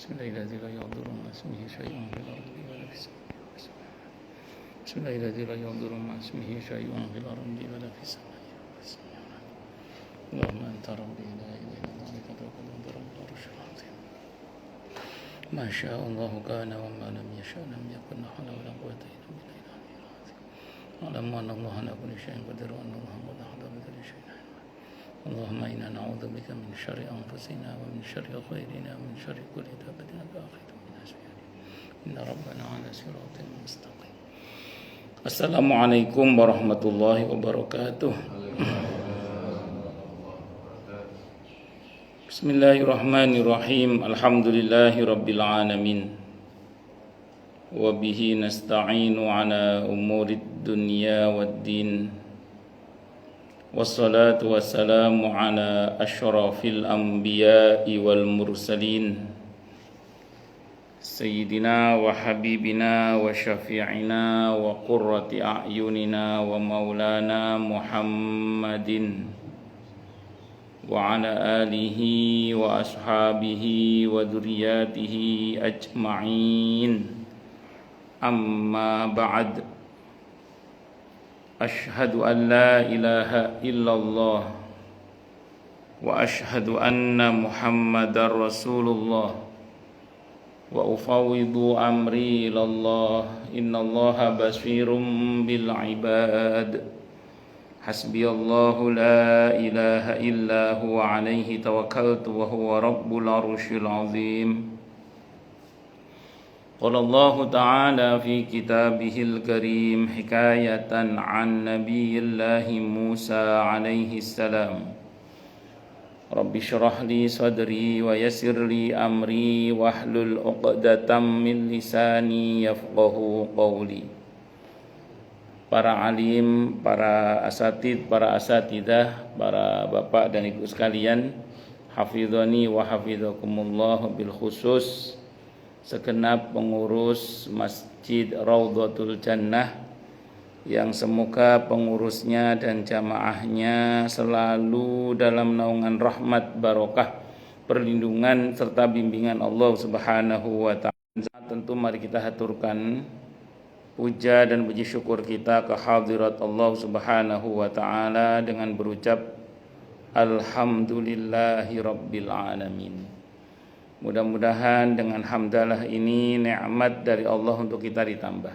بسم الله الذي لا يضر مع اسمه شيء في الأرض ولا في السماء. بسم الله الذي لا يضر مع اسمه شيء في الأرض ولا في السماء. اللهم أنت ربي لا إله إلا أنت توكلت رب العرش العظيم. ما شاء الله كان وما لم يشاء لم يكن لا حول ولا قوة إلا بالله العلي العظيم. اعلم أن الله على كل شيء قدير وأن الله قد أحاط بكل شيء علما. اللهم إنا نعوذ بك من شر أنفسنا ومن شر غيرنا ومن شر كل دابة آخذ من أسفاره إن ربنا على صراط مستقيم. Assalamualaikum warahmatullahi wabarakatuh. Bismillahirrahmanirrahim. Alhamdulillahi rabbil alamin. Wa bihi nasta'inu ala umurid dunya waddin. Wassalatu wassalamu ala asyrafil anbiya'i wal mursalin Sayyidina wa habibina wa syafi'ina wa qurrati a'yunina wa maulana Muhammadin wa ala alihi wa ashabihi wa dhurriyyatihi ajma'in. Amma ba'd. Ashhadu an la ilaha illallah wa ashhadu anna Muhammadar Rasulullah wa ufawwidu amri ilallah innallaha basirum bil ibad. Hasbiyallahu la ilaha illa huwa alaihi tawakkaltu wa huwa rabbul arsyil azim. Qala Allah ta'ala fi kitabihil karim hikayatan an nabiyillahi Musa alaihi salam. Rabbi syrah li sadri wa yassir li amri wahlul 'uqdatam min lisani yafqahu qawli. Para alim, para asatid, para asatidah, para bapak dan ibu sekalian, hafizani wa hafizakumullah bil khusus segenap pengurus Masjid Raudhatul Jannah yang semoga pengurusnya dan jamaahnya selalu dalam naungan rahmat, barokah, perlindungan serta bimbingan Allah Subhanahu wa taala. Tentu mari kita haturkan puja dan puji syukur kita ke hadirat Allah Subhanahu wa taala dengan berucap alhamdulillahi rabbil alamin. Mudah-mudahan dengan hamdalah ini nikmat dari Allah untuk kita ditambah.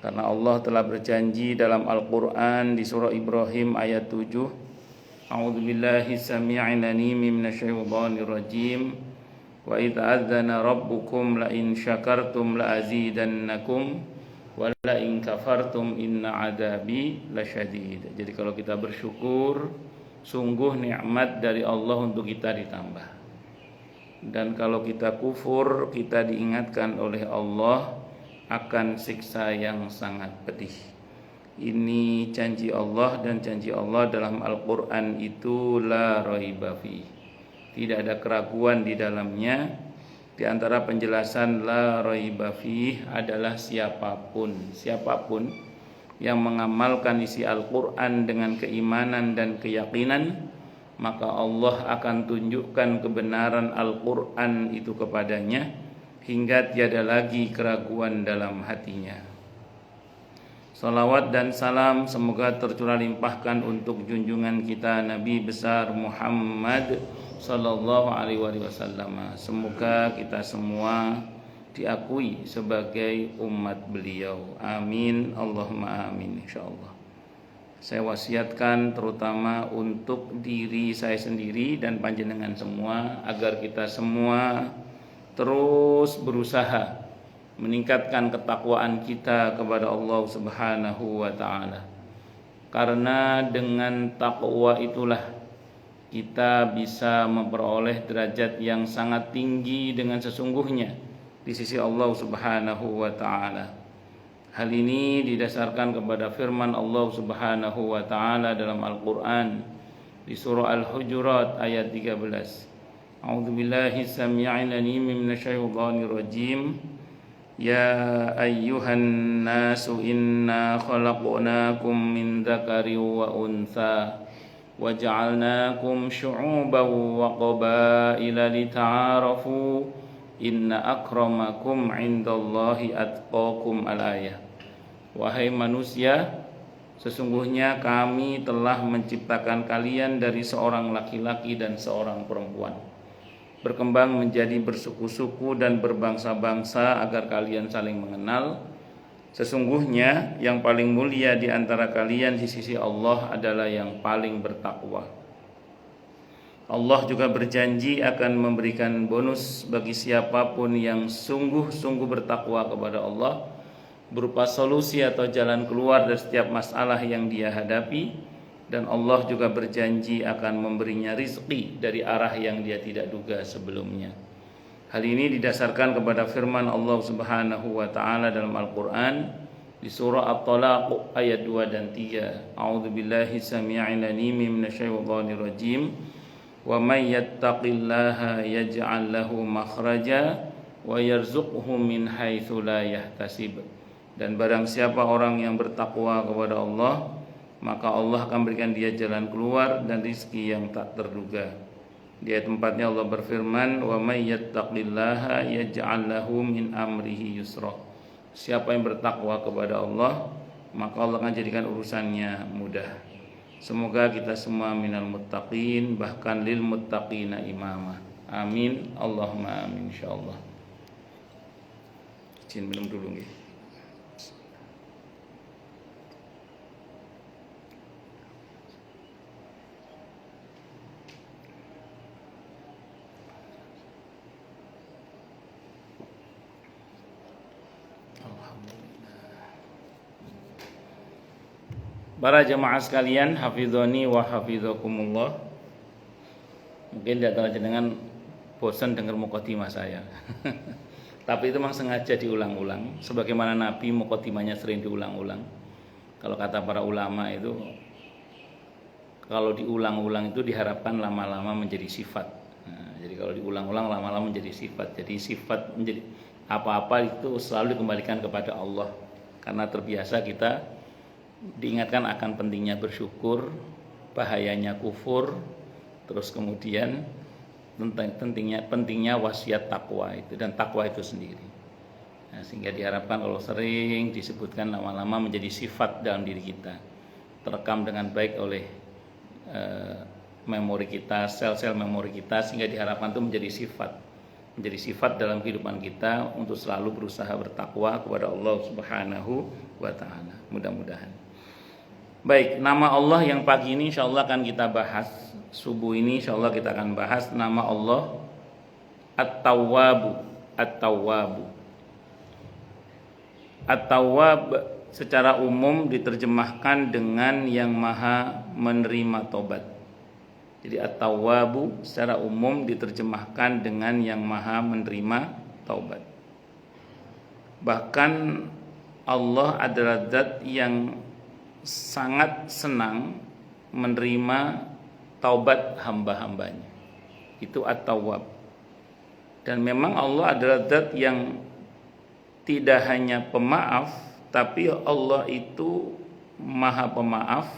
Karena Allah telah berjanji dalam Al-Quran di surah Ibrahim ayat 7. A'udzubillahi sami'il alim minasyaitonir rajim. Wa idz adzana rabbukum la in syakartum la azidannakum wa la in kafartum inna adzabi lasyadid. Jadi kalau kita bersyukur, sungguh nikmat dari Allah untuk kita ditambah. Dan kalau kita kufur, kita diingatkan oleh Allah akan siksa yang sangat pedih. Ini janji Allah, dan janji Allah dalam Al-Quran itu la raiba fi. Tidak ada keraguan di dalamnya. Di antara penjelasan la raiba fi adalah siapapun yang mengamalkan isi Al-Quran dengan keimanan dan keyakinan, maka Allah akan tunjukkan kebenaran Al-Quran itu kepadanya hingga tiada lagi keraguan dalam hatinya. Salawat dan salam semoga tercurah limpahkan untuk junjungan kita Nabi besar Muhammad sallallahu alaihi wasallam. Semoga kita semua diakui sebagai umat beliau. Amin, Allahumma amin insyaallah. Saya wasiatkan terutama untuk diri saya sendiri dan panjenengan semua agar kita semua terus berusaha meningkatkan ketakwaan kita kepada Allah Subhanahu wa taala. Karena dengan takwa itulah kita bisa memperoleh derajat yang sangat tinggi dengan sesungguhnya di sisi Allah Subhanahu wa taala. Hal ini didasarkan kepada firman Allah Subhanahu wa taala dalam Al-Qur'an di surah Al-Hujurat ayat 13. A'udzubillahi sami'il alim minasyaitonir rajim. Ya ayyuhan nasu inna khalaqnakum min dzakarin wa untha wa ja'alnakum syu'uban wa qabaila lita'arafu Inna akramakum indallahi atqakum al-ayah. Wahai manusia, sesungguhnya kami telah menciptakan kalian dari seorang laki-laki dan seorang perempuan, berkembang menjadi bersuku-suku dan berbangsa-bangsa agar kalian saling mengenal. Sesungguhnya yang paling mulia di antara kalian di sisi Allah adalah yang paling bertakwa. Allah juga berjanji akan memberikan bonus bagi siapapun yang sungguh-sungguh bertakwa kepada Allah, berupa solusi atau jalan keluar dari setiap masalah yang dia hadapi. Dan Allah juga berjanji akan memberinya rizki dari arah yang dia tidak duga sebelumnya. Hal ini didasarkan kepada firman Allah Subhanahu wa taala dalam Al-Qur'an di surah At-Talaq ayat 2 dan 3. A'udzubillahi samii'il 'aliim minasyaitonir rajim. Wa may yattaqillaha yaj'al lahu makhraja wa yarzuqhu min haitsu la yahtasib. Dan barang siapa orang yang bertakwa kepada Allah, maka Allah akan berikan dia jalan keluar dan rizki yang tak terduga. Di ayat tempatnya Allah berfirman, wa may yattaqillaha yaj'al lahu min amrihi yusra. Siapa yang bertakwa kepada Allah, maka Allah akan jadikan urusannya mudah. Semoga kita semua minal muttaqin, bahkan lil muttaqina imama. Amin, Allahumma amin insyaallah. Izin minum dulu nggih. Para jemaah sekalian, hafizoni wa hafizakumullah. Mungkin di antara jenengan bosan dengar mukadimah saya. Tapi itu memang sengaja diulang-ulang, sebagaimana Nabi mukadimahnya sering diulang-ulang. Kalau kata para ulama itu, kalau diulang-ulang itu diharapkan lama-lama menjadi sifat. Nah, jadi kalau diulang-ulang lama-lama menjadi sifat. Jadi sifat menjadi apa-apa itu selalu dikembalikan kepada Allah. Karena terbiasa kita diingatkan akan pentingnya bersyukur, bahayanya kufur, terus kemudian pentingnya wasiat takwa itu dan takwa itu sendiri. Nah, sehingga diharapkan kalau sering disebutkan lama-lama menjadi sifat dalam diri kita, terekam dengan baik oleh memori kita, sel-sel memori kita, sehingga diharapkan itu menjadi sifat dalam kehidupan kita untuk selalu berusaha bertakwa kepada Allah Subhanahu wa taala. Mudah-mudahan. Baik, nama Allah yang pagi ini insyaallah akan kita bahas. Subuh ini insyaallah kita akan bahas nama Allah At-Tawwab. At-Tawwab. At-Tawwab secara umum diterjemahkan dengan yang maha menerima tobat. Jadi At-Tawwab secara umum diterjemahkan dengan yang maha menerima taubat. Bahkan Allah adalah zat yang sangat senang menerima taubat hamba-hambanya. Itu At-Tawwab. Dan memang Allah adalah zat yang tidak hanya pemaaf, tapi Allah itu maha pemaaf,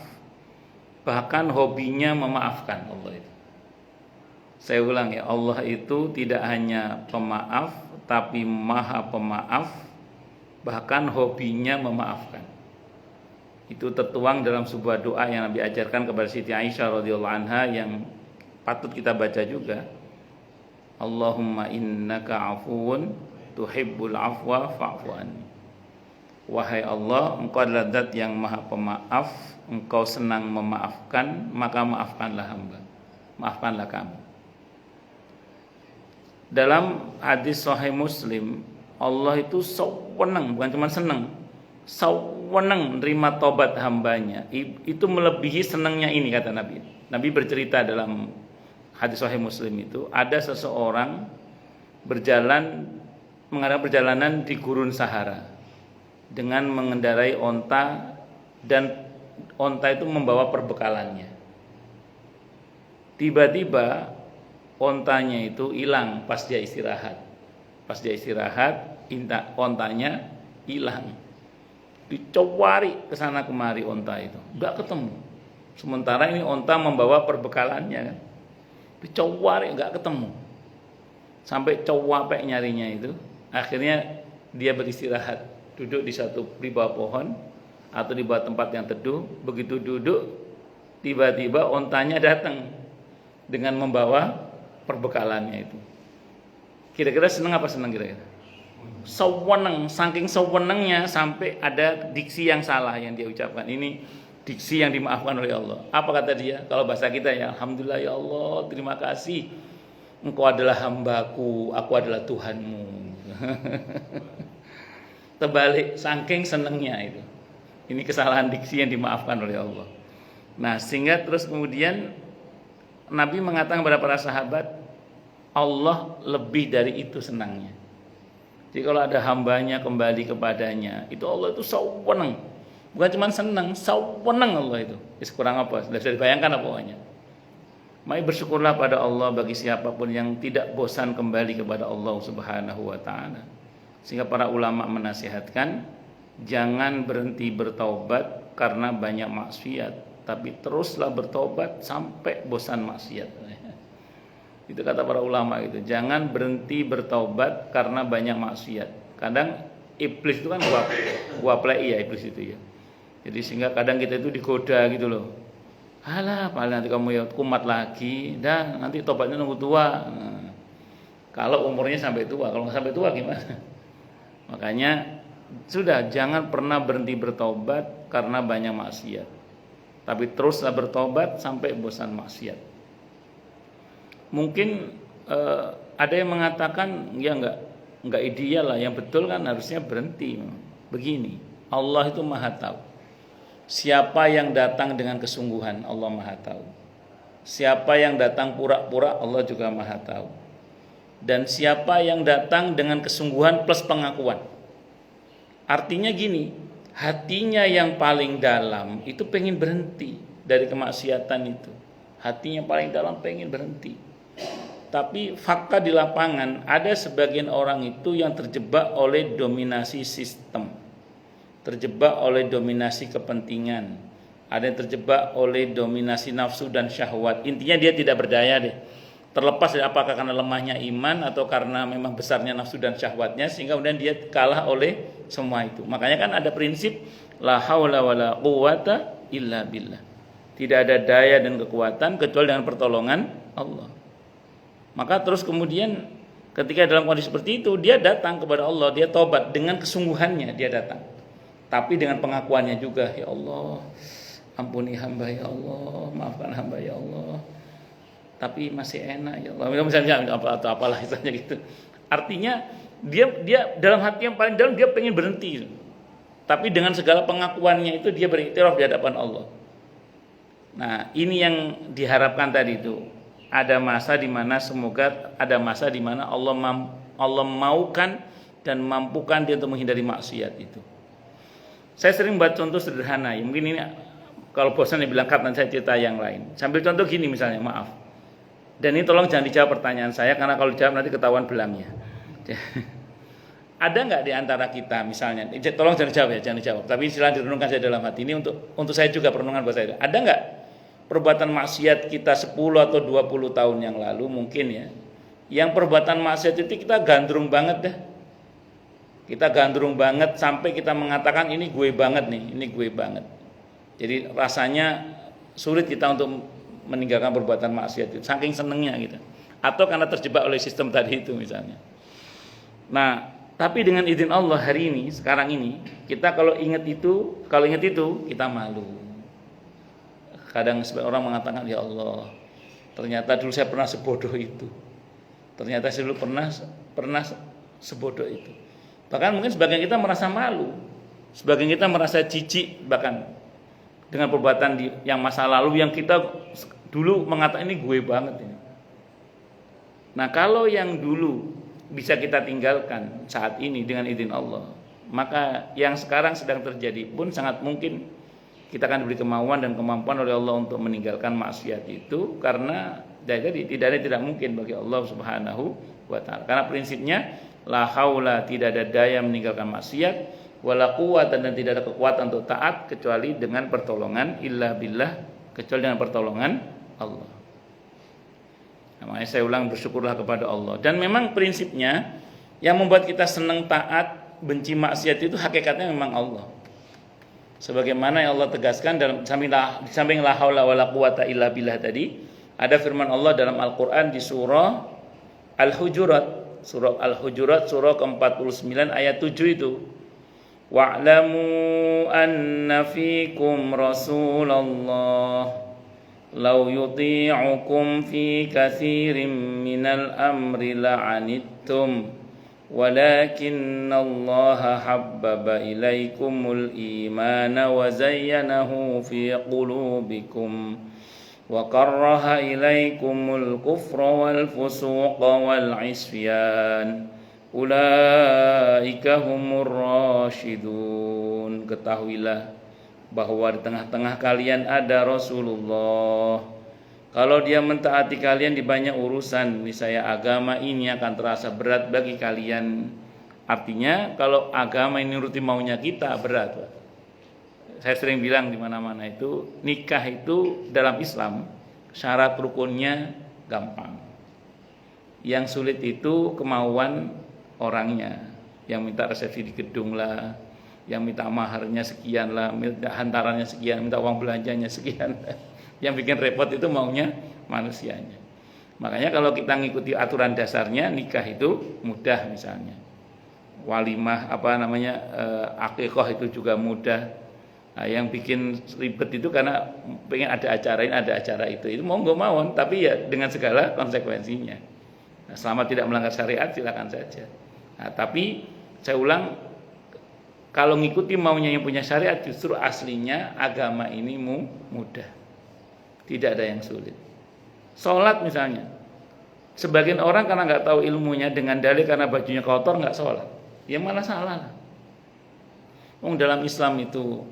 bahkan hobinya memaafkan. Allah itu, saya ulang ya, Allah itu tidak hanya pemaaf, tapi maha pemaaf, bahkan hobinya memaafkan. Itu tertuang dalam sebuah doa yang Nabi ajarkan kepada Siti Aisyah radhiyallahu anha yang patut kita baca juga. Allahumma innaka afuwun tuhibbul afwa fa'fu anni. Wahai Allah, Engkau adalah zat yang maha pemaaf, Engkau senang memaafkan, maka maafkanlah hamba. Maafkanlah kami. Dalam hadis Sahih Muslim, Allah itu senang, bukan cuma senang, senang menerima tobat hambanya. Itu melebihi senangnya ini, kata Nabi. Nabi bercerita dalam hadis Sahih Muslim itu, ada seseorang mengadakan perjalanan di gurun Sahara dengan mengendarai onta, dan onta itu membawa perbekalannya. Tiba-tiba ontanya itu hilang pas dia istirahat. Pas dia istirahat, ontanya hilang. Dicari ke sana kemari onta itu, enggak ketemu. Sementara ini onta membawa perbekalannya kan. Dicari enggak ketemu. sampai capek nyarinya itu. Akhirnya dia beristirahat, duduk di bawah pohon atau di bawah tempat yang teduh. Begitu duduk, tiba-tiba ontanya datang dengan membawa perbekalannya itu. Kira-kira senang apa senang kira-kira? Sewenang, saking sewenangnya sampai ada diksi yang salah yang dia ucapkan. Ini diksi yang dimaafkan oleh Allah. Apa kata dia? Kalau bahasa kita ya, alhamdulillah ya Allah, terima kasih. Engkau adalah hambaku, aku adalah Tuhanmu. Terbalik, saking senangnya itu. Ini kesalahan diksi yang dimaafkan oleh Allah. Nah, sehingga terus kemudian Nabi mengatakan kepada para sahabat, Allah lebih dari itu senangnya. Jadi kalau ada hambanya kembali kepadanya, itu Allah itu sewenang. Bukan cuma senang, sewenang Allah itu. Kurang apa? Sudah bisa dibayangkan apa pokoknya. Mari bersyukurlah pada Allah bagi siapapun yang tidak bosan kembali kepada Allah Subhanahu wa taala. Sehingga para ulama menasihatkan, jangan berhenti bertaubat karena banyak maksiat, tapi teruslah bertaubat sampai bosan maksiat. Itu kata para ulama itu. Jangan berhenti bertaubat karena banyak maksiat. Kadang iblis itu kan guaplei ya iblis itu ya. Jadi sehingga kadang kita itu digoda gitu loh. Alah, paling nanti kamu ya kumat lagi, dan nanti tobatnya nunggu tua. Nah, kalau umurnya sampai tua, kalau nggak sampai tua gimana? Makanya sudah jangan pernah berhenti bertobat karena banyak maksiat. Tapi teruslah bertobat sampai bosan maksiat. Mungkin ada yang mengatakan ya enggak ideal lah, yang betul kan harusnya berhenti. Begini, Allah itu Maha tahu. Siapa yang datang dengan kesungguhan, Allah Maha tahu. Siapa yang datang pura-pura, Allah juga Maha tahu. Dan siapa yang datang dengan kesungguhan plus pengakuan. Artinya gini, hatinya yang paling dalam itu pengen berhenti dari kemaksiatan itu. Hatinya paling dalam pengen berhenti. Tapi fakta di lapangan ada sebagian orang itu yang terjebak oleh dominasi sistem, terjebak oleh dominasi kepentingan, ada yang terjebak oleh dominasi nafsu dan syahwat. Intinya dia tidak berdaya deh. Terlepas dari apakah karena lemahnya iman atau karena memang besarnya nafsu dan syahwatnya, sehingga kemudian dia kalah oleh semua itu. Makanya kan ada prinsip la haula wala quwata illa billah. Tidak ada daya dan kekuatan kecuali dengan pertolongan Allah. Maka terus kemudian ketika dalam kondisi seperti itu, dia datang kepada Allah, dia tobat dengan kesungguhannya, dia datang. Tapi dengan pengakuannya juga, ya Allah, ampuni hamba ya Allah, maafkan hamba ya Allah. Tapi masih enak ya Allah. Misalnya atau apalah istilahnya gitu. Artinya dia dalam hati yang paling dalam dia pengen berhenti. Tapi dengan segala pengakuannya itu dia beriktiraf di hadapan Allah. Nah, ini yang diharapkan tadi itu. Ada masa di mana semoga ada masa di mana Allah maukan dan mampukan dia untuk menghindari maksiat itu. Saya sering buat contoh sederhana ya. Mungkin ini kalau bosan dibilang cut, nanti saya cerita yang lain. Sambil contoh gini misalnya, maaf. Dan ini tolong jangan dijawab pertanyaan saya karena kalau dijawab nanti ketahuan belamnya. Ada nggak di antara kita misalnya, tolong jangan dijawab ya, jangan dijawab. Tapi silakan direnungkan saya dalam hati ini untuk saya juga perenungan buat saya. Ada nggak perbuatan maksiat kita 10 atau 20 tahun yang lalu mungkin ya, yang perbuatan maksiat itu kita gandrung banget dah. Kita gandrung banget sampai kita mengatakan ini gue banget nih, ini gue banget. Jadi rasanya sulit kita untuk meninggalkan perbuatan maksiat itu, saking senengnya kita. Atau karena terjebak oleh sistem tadi itu misalnya. Nah, tapi dengan izin Allah hari ini, sekarang ini, kita kalau ingat itu kita malu. Kadang orang mengatakan, ya Allah, ternyata dulu saya pernah sebodoh itu. Ternyata saya dulu pernah sebodoh itu. Bahkan mungkin sebagian kita merasa malu, sebagian kita merasa jijik bahkan dengan perbuatan yang masa lalu yang kita dulu mengatakan ini gue banget ini. Nah, kalau yang dulu bisa kita tinggalkan saat ini dengan izin Allah, maka yang sekarang sedang terjadi pun sangat mungkin kita akan diberi kemauan dan kemampuan oleh Allah untuk meninggalkan maksiat itu, karena tidak mungkin bagi Allah Subhanahu wa taala. Karena prinsipnya la haula, tidak ada daya meninggalkan maksiat, wala quwwata, dan tidak ada kekuatan untuk taat kecuali dengan pertolongan illa billah, kecuali dengan pertolongan Allah. Makanya saya ulang, bersyukurlah kepada Allah. Dan memang prinsipnya yang membuat kita senang taat, benci maksiat itu hakikatnya memang Allah. Sebagaimana yang Allah tegaskan dalam samping la haula wala quwata illa billah tadi, ada firman Allah dalam Al-Qur'an di surah Al-Hujurat, surah ke-49 ayat 7 itu. Wa'lamu anna fikum Rasulullah law yuti'ukum fi katsirin minal amri la'anittum walakinnallaha habbaba ilaikumul imana wa zayyanahu fi qulubikum wa karraha ilaikumul kufra wal fusuqa wal isyan ulaika humur rasyidun. Ketahuilah bahwa di tengah-tengah kalian ada Rasulullah. Kalau dia mentaati kalian di banyak urusan, niscaya agama ini akan terasa berat bagi kalian. Artinya kalau agama ini nuruti maunya kita berat, Pak. Saya sering bilang di mana-mana itu, nikah itu dalam Islam syarat rukunnya gampang. Yang sulit itu kemauan orangnya. Yang minta resepsi di gedung lah, yang minta maharnya sekian lah, minta hantarannya sekian, minta uang belanjanya sekian. Yang bikin repot itu maunya manusianya. Makanya kalau kita ngikuti aturan dasarnya, nikah itu mudah misalnya. Walimah akikah itu juga mudah. Nah, yang bikin ribet itu karena pengen ada acara ini, ada acara itu mau nggak mau, tapi ya dengan segala konsekuensinya. Nah, selama tidak melanggar syariat silakan saja. Nah, tapi saya ulang, kalau ngikuti maunya yang punya syariat, justru aslinya agama ini mudah. Tidak ada yang sulit. Sholat misalnya, sebagian orang karena nggak tahu ilmunya, dengan dalih karena bajunya kotor nggak sholat, ya malah salah. Dalam Islam itu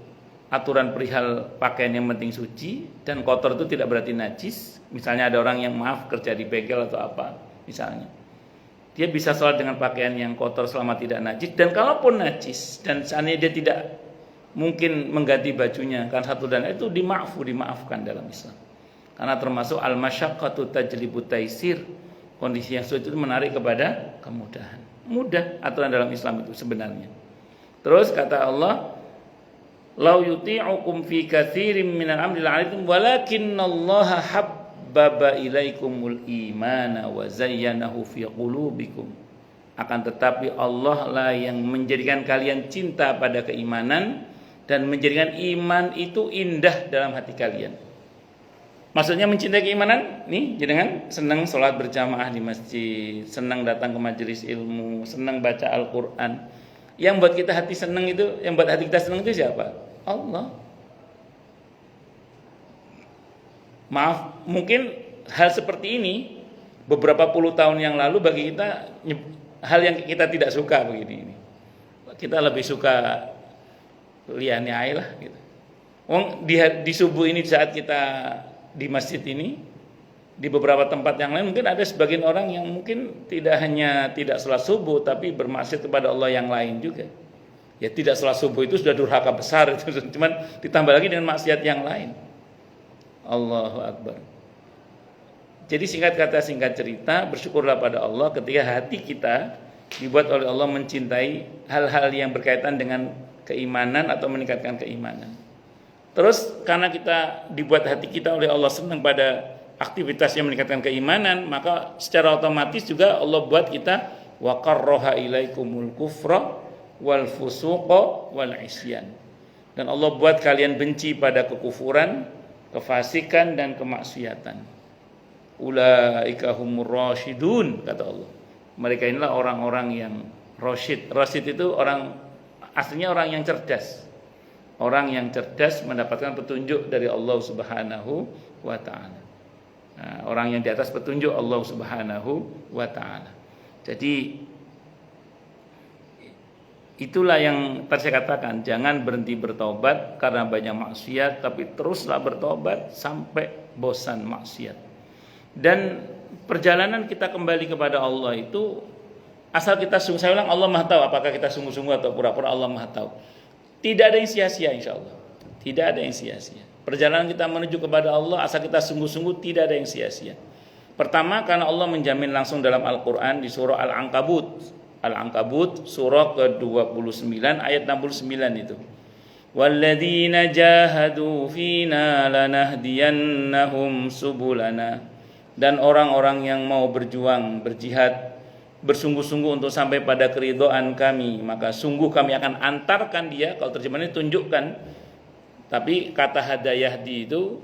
aturan perihal pakaian yang penting suci, dan kotor itu tidak berarti najis. Misalnya ada orang yang kerja di bengkel atau apa misalnya, dia bisa sholat dengan pakaian yang kotor selama tidak najis. Dan kalaupun najis dan seandainya dia tidak mungkin mengganti bajunya karena satu dan itu dimaafkan dalam Islam. Karena termasuk al-masyaqqatu tajlibu taisir, kondisi yang sulit itu menarik kepada kemudahan. Mudah aturan dalam Islam itu sebenarnya. Terus kata Allah, lau yuti'ukum fi katsirin minal amri la'anitum walakinallaha habbaba ilaikumul imana wa zayyanahu fi qulubikum. Akan tetapi Allah lah yang menjadikan kalian cinta pada keimanan dan menjadikan iman itu indah dalam hati kalian. Maksudnya mencintai keimanan, nih jenengan senang sholat berjamaah di masjid, senang datang ke majelis ilmu, senang baca Al-Quran. Yang buat kita hati senang itu, yang buat hati kita senang itu siapa? Allah. Maaf, mungkin hal seperti ini beberapa puluh tahun yang lalu bagi kita hal yang kita tidak suka begini. Kita lebih suka liane air lah gitu. Di subuh ini saat kita di masjid ini, di beberapa tempat yang lain mungkin ada sebagian orang yang mungkin tidak hanya tidak sholat subuh tapi bermaksiat kepada Allah yang lain juga. Ya tidak sholat subuh itu sudah durhaka besar itu, cuman ditambah lagi dengan maksiat yang lain. Allahu Akbar. Jadi singkat kata singkat cerita, bersyukurlah pada Allah ketika hati kita dibuat oleh Allah mencintai hal-hal yang berkaitan dengan keimanan atau meningkatkan keimanan. Terus karena kita dibuat hati kita oleh Allah senang pada aktivitas yang meningkatkan keimanan, maka secara otomatis juga Allah buat kita wa karraha ilaikumul kufra wal fusuqa wal isyan. Dan Allah buat kalian benci pada kekufuran, kefasikan dan kemaksiatan. Ulaika humur rasyidun, kata Allah. Mereka inilah orang-orang yang rasyid. Rasyid itu aslinya orang yang cerdas. Orang yang cerdas mendapatkan petunjuk dari Allah Subhanahu wa ta'ala. Nah, orang yang di atas petunjuk Allah Subhanahu wa ta'ala. Jadi itulah yang tadi saya katakan, jangan berhenti bertobat karena banyak maksiat, tapi teruslah bertobat sampai bosan maksiat. Dan perjalanan kita kembali kepada Allah itu asal kita saya ulang, Allah Maha tahu apakah kita sungguh-sungguh atau pura-pura, Allah Maha tahu. Tidak ada yang sia-sia insyaallah. Tidak ada yang sia-sia. Perjalanan kita menuju kepada Allah asal kita sungguh-sungguh tidak ada yang sia-sia. Pertama, karena Allah menjamin langsung dalam Al-Quran di surah Al-Ankabut. Al-Ankabut surah ke-29 ayat 69 itu. Walladzina jahadu fina lanahdiyannahum subulana. Dan orang-orang yang mau berjuang, berjihad, bersungguh-sungguh untuk sampai pada keridhaan kami, maka sungguh kami akan antarkan dia. Kalau terjemahannya tunjukkan, tapi kata hadayahdi itu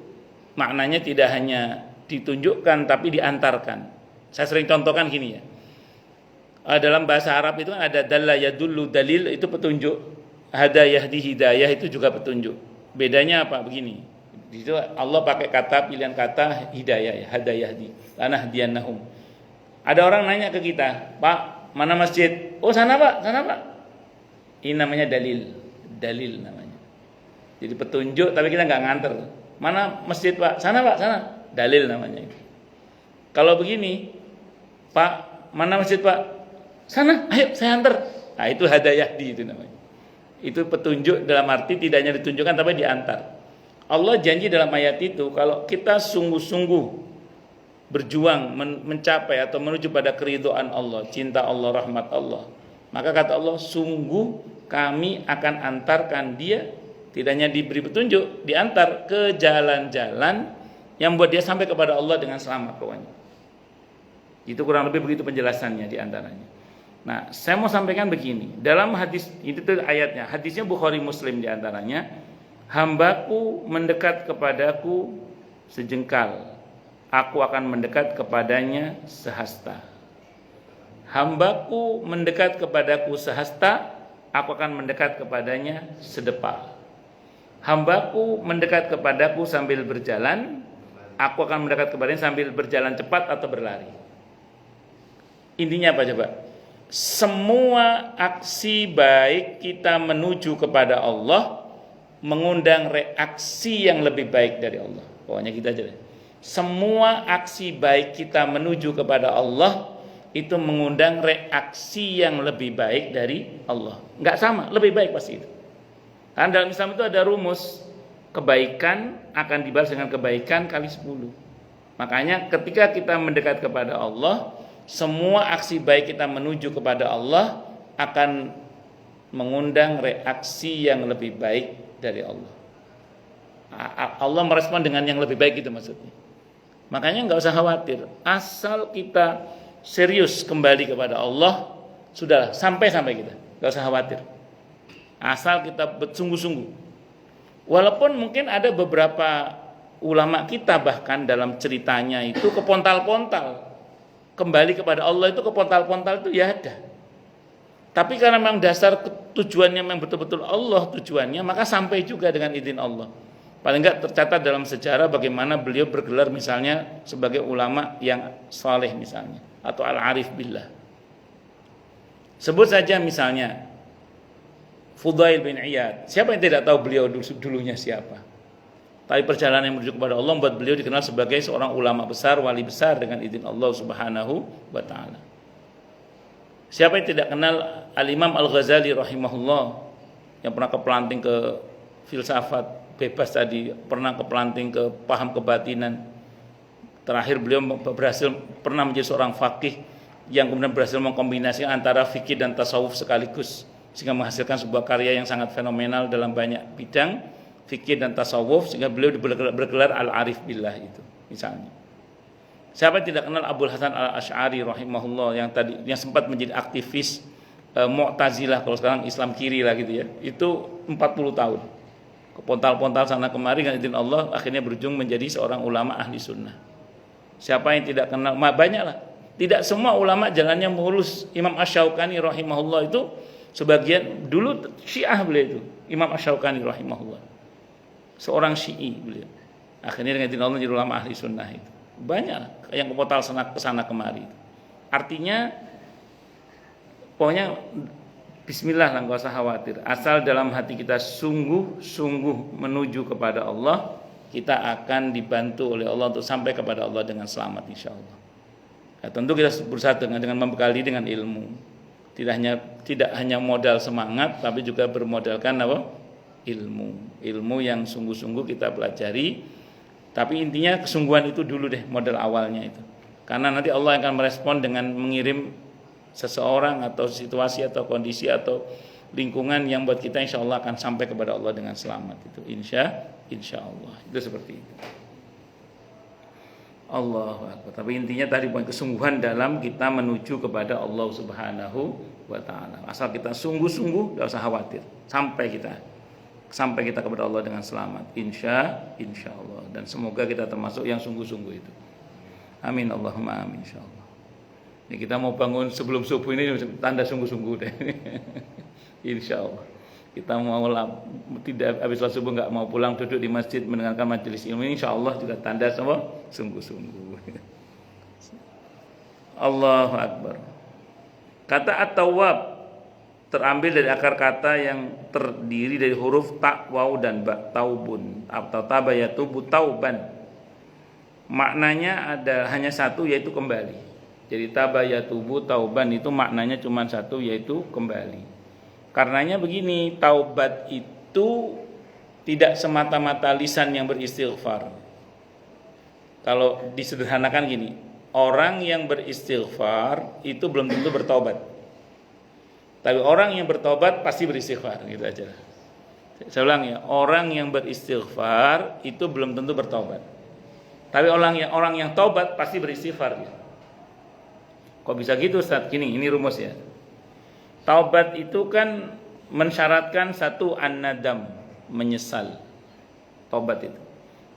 maknanya tidak hanya ditunjukkan tapi diantarkan. Saya sering contohkan gini ya. Dalam bahasa Arab itu kan ada dalla yadullu, dalil itu petunjuk. Hadayahdi, hidayah itu juga petunjuk. Bedanya apa? Begini. Di situ Allah pakai kata, pilihan kata hidayah ya, hadayahdi. Lanahdiyannahum. Ada orang nanya ke kita, "Pak, mana masjid?" "Oh, sana, Pak, sana, Pak." Ini namanya dalil. Dalil namanya. Jadi petunjuk tapi kita nggak nganter. "Mana masjid, Pak?" "Sana, Pak, sana." Dalil namanya itu. Kalau begini, "Pak, mana masjid, Pak?" "Sana, ayo saya antar." Nah, itu hadayahdi itu namanya. Itu petunjuk dalam arti tidak hanya ditunjukkan tapi diantar. Allah janji dalam ayat itu kalau kita sungguh-sungguh berjuang mencapai atau menuju pada keridhaan Allah, cinta Allah, rahmat Allah, maka kata Allah, sungguh kami akan antarkan dia, tidak hanya diberi petunjuk, diantar ke jalan-jalan yang buat dia sampai kepada Allah dengan selamat pokoknya. Itu kurang lebih begitu penjelasannya diantaranya. Nah, saya mau sampaikan begini, dalam hadis itu tuh ayatnya, hadisnya Bukhari Muslim diantaranya, hambaku mendekat kepadaku sejengkal, aku akan mendekat kepadanya sehasta. Hambaku mendekat kepadaku sehasta, aku akan mendekat kepadanya sedepa. Hambaku mendekat kepadaku sambil berjalan, aku akan mendekat kepadanya sambil berjalan cepat atau berlari. Intinya apa coba? Semua aksi baik kita menuju kepada Allah mengundang reaksi yang lebih baik dari Allah. Pokoknya kita aja deh. Semua aksi baik kita menuju kepada Allah itu mengundang reaksi yang lebih baik dari Allah. Enggak sama, lebih baik pasti itu. Karena dalam Islam itu ada rumus, kebaikan akan dibalas dengan kebaikan kali 10. Makanya ketika kita mendekat kepada Allah, semua aksi baik kita menuju kepada Allah akan mengundang reaksi yang lebih baik dari Allah. Allah merespon dengan yang lebih baik itu maksudnya. Makanya nggak usah khawatir, asal kita serius kembali kepada Allah, sudahlah sampai kita, nggak usah khawatir. Asal kita bersungguh-sungguh. Walaupun mungkin ada beberapa ulama kita bahkan dalam ceritanya itu kepontal-pontal, kembali kepada Allah itu kepontal-pontal itu ya ada. Tapi karena memang dasar tujuannya memang betul-betul Allah tujuannya, maka sampai juga dengan izin Allah. Paling enggak tercatat dalam sejarah bagaimana beliau bergelar misalnya sebagai ulama yang saleh misalnya, atau al-arif billah. Sebut saja misalnya Fudail bin Iyad. Siapa yang tidak tahu beliau dulunya siapa? Tapi perjalanan yang menuju kepada Allah membuat beliau dikenal sebagai seorang ulama besar, wali besar dengan izin Allah Subhanahu wa taala. Siapa yang tidak kenal Al-Imam Al-Ghazali rahimahullah, yang pernah keplanting ke filsafat bebas tadi, pernah keplanting ke paham kebatinan. Terakhir beliau pernah menjadi seorang faqih yang kemudian berhasil mengkombinasikan antara fikih dan tasawuf sekaligus, sehingga menghasilkan sebuah karya yang sangat fenomenal dalam banyak bidang fikih dan tasawuf, sehingga beliau bergelar Al-Arif Billah itu misalnya. Siapa yang tidak kenal Abul Hasan Al-Asy'ari rahimahullah yang sempat menjadi aktivis Mu'tazilah, kalau sekarang Islam kiri lah gitu ya. Itu 40 tahun. Kepontal-pontal sana kemari dengan izin Allah, akhirnya berujung menjadi seorang ulama ahli sunnah. Siapa yang tidak kenal, banyaklah. Tidak semua ulama jalannya mulus. Imam Asy-Syaukani rahimahullah itu sebagian dulu Syiah beliau itu. Imam Asy-Syaukani rahimahullah. Seorang Syi'i beliau. Akhirnya dengan izin Allah menjadi ulama ahli sunnah itu. Banyak yang kepontal kesana kemari. Artinya pokoknya bismillah lah, nggak usah khawatir. Asal dalam hati kita sungguh-sungguh menuju kepada Allah, kita akan dibantu oleh Allah untuk sampai kepada Allah dengan selamat insya Allah. Ya, tentu kita berusaha dengan membekali dengan ilmu. Tidak hanya modal semangat, tapi juga bermodalkan apa? Ilmu yang sungguh-sungguh kita pelajari. Tapi intinya kesungguhan itu dulu deh, modal awalnya itu. Karena nanti Allah akan merespon dengan mengirim seseorang atau situasi atau kondisi atau lingkungan yang buat kita insya Allah akan sampai kepada Allah dengan selamat. Itu insya Allah itu seperti itu. Allahu Akbar. Tapi intinya tadi poin kesungguhan dalam kita menuju kepada Allah Subhanahu wa taala. Asal kita sungguh-sungguh, enggak usah khawatir sampai kita kepada Allah dengan selamat. Insya Allah. Dan semoga kita termasuk yang sungguh-sungguh itu. Amin Allahumma amin insyaallah. Ini kita mau bangun sebelum subuh ini tanda sungguh-sungguh deh. Insya Allah. Kita mau tidak habis sholat subuh nggak mau pulang duduk di masjid mendengarkan majelis ilmu ini, insya Allah juga tanda semua sungguh-sungguh. Allahu Akbar. Kata at-tawwab terambil dari akar kata yang terdiri dari huruf ta, waw dan ba, taubun atau tabayatubu tauban. Maknanya ada hanya satu, yaitu kembali. Jadi tabayatubu tauban itu maknanya cuma satu, yaitu kembali. Karenanya begini, taubat itu tidak semata-mata lisan yang beristighfar. Kalau disederhanakan gini, orang yang beristighfar itu belum tentu bertobat. Tapi orang yang bertobat pasti beristighfar, gitu aja. Saya ulang ya, orang yang beristighfar itu belum tentu bertobat. Tapi orang yang tobat pasti beristighfar. Gitu. Kok bisa gitu Ustaz? Gini, ini rumus ya. Taubat itu kan mensyaratkan satu an-nadam, menyesal. Taubat itu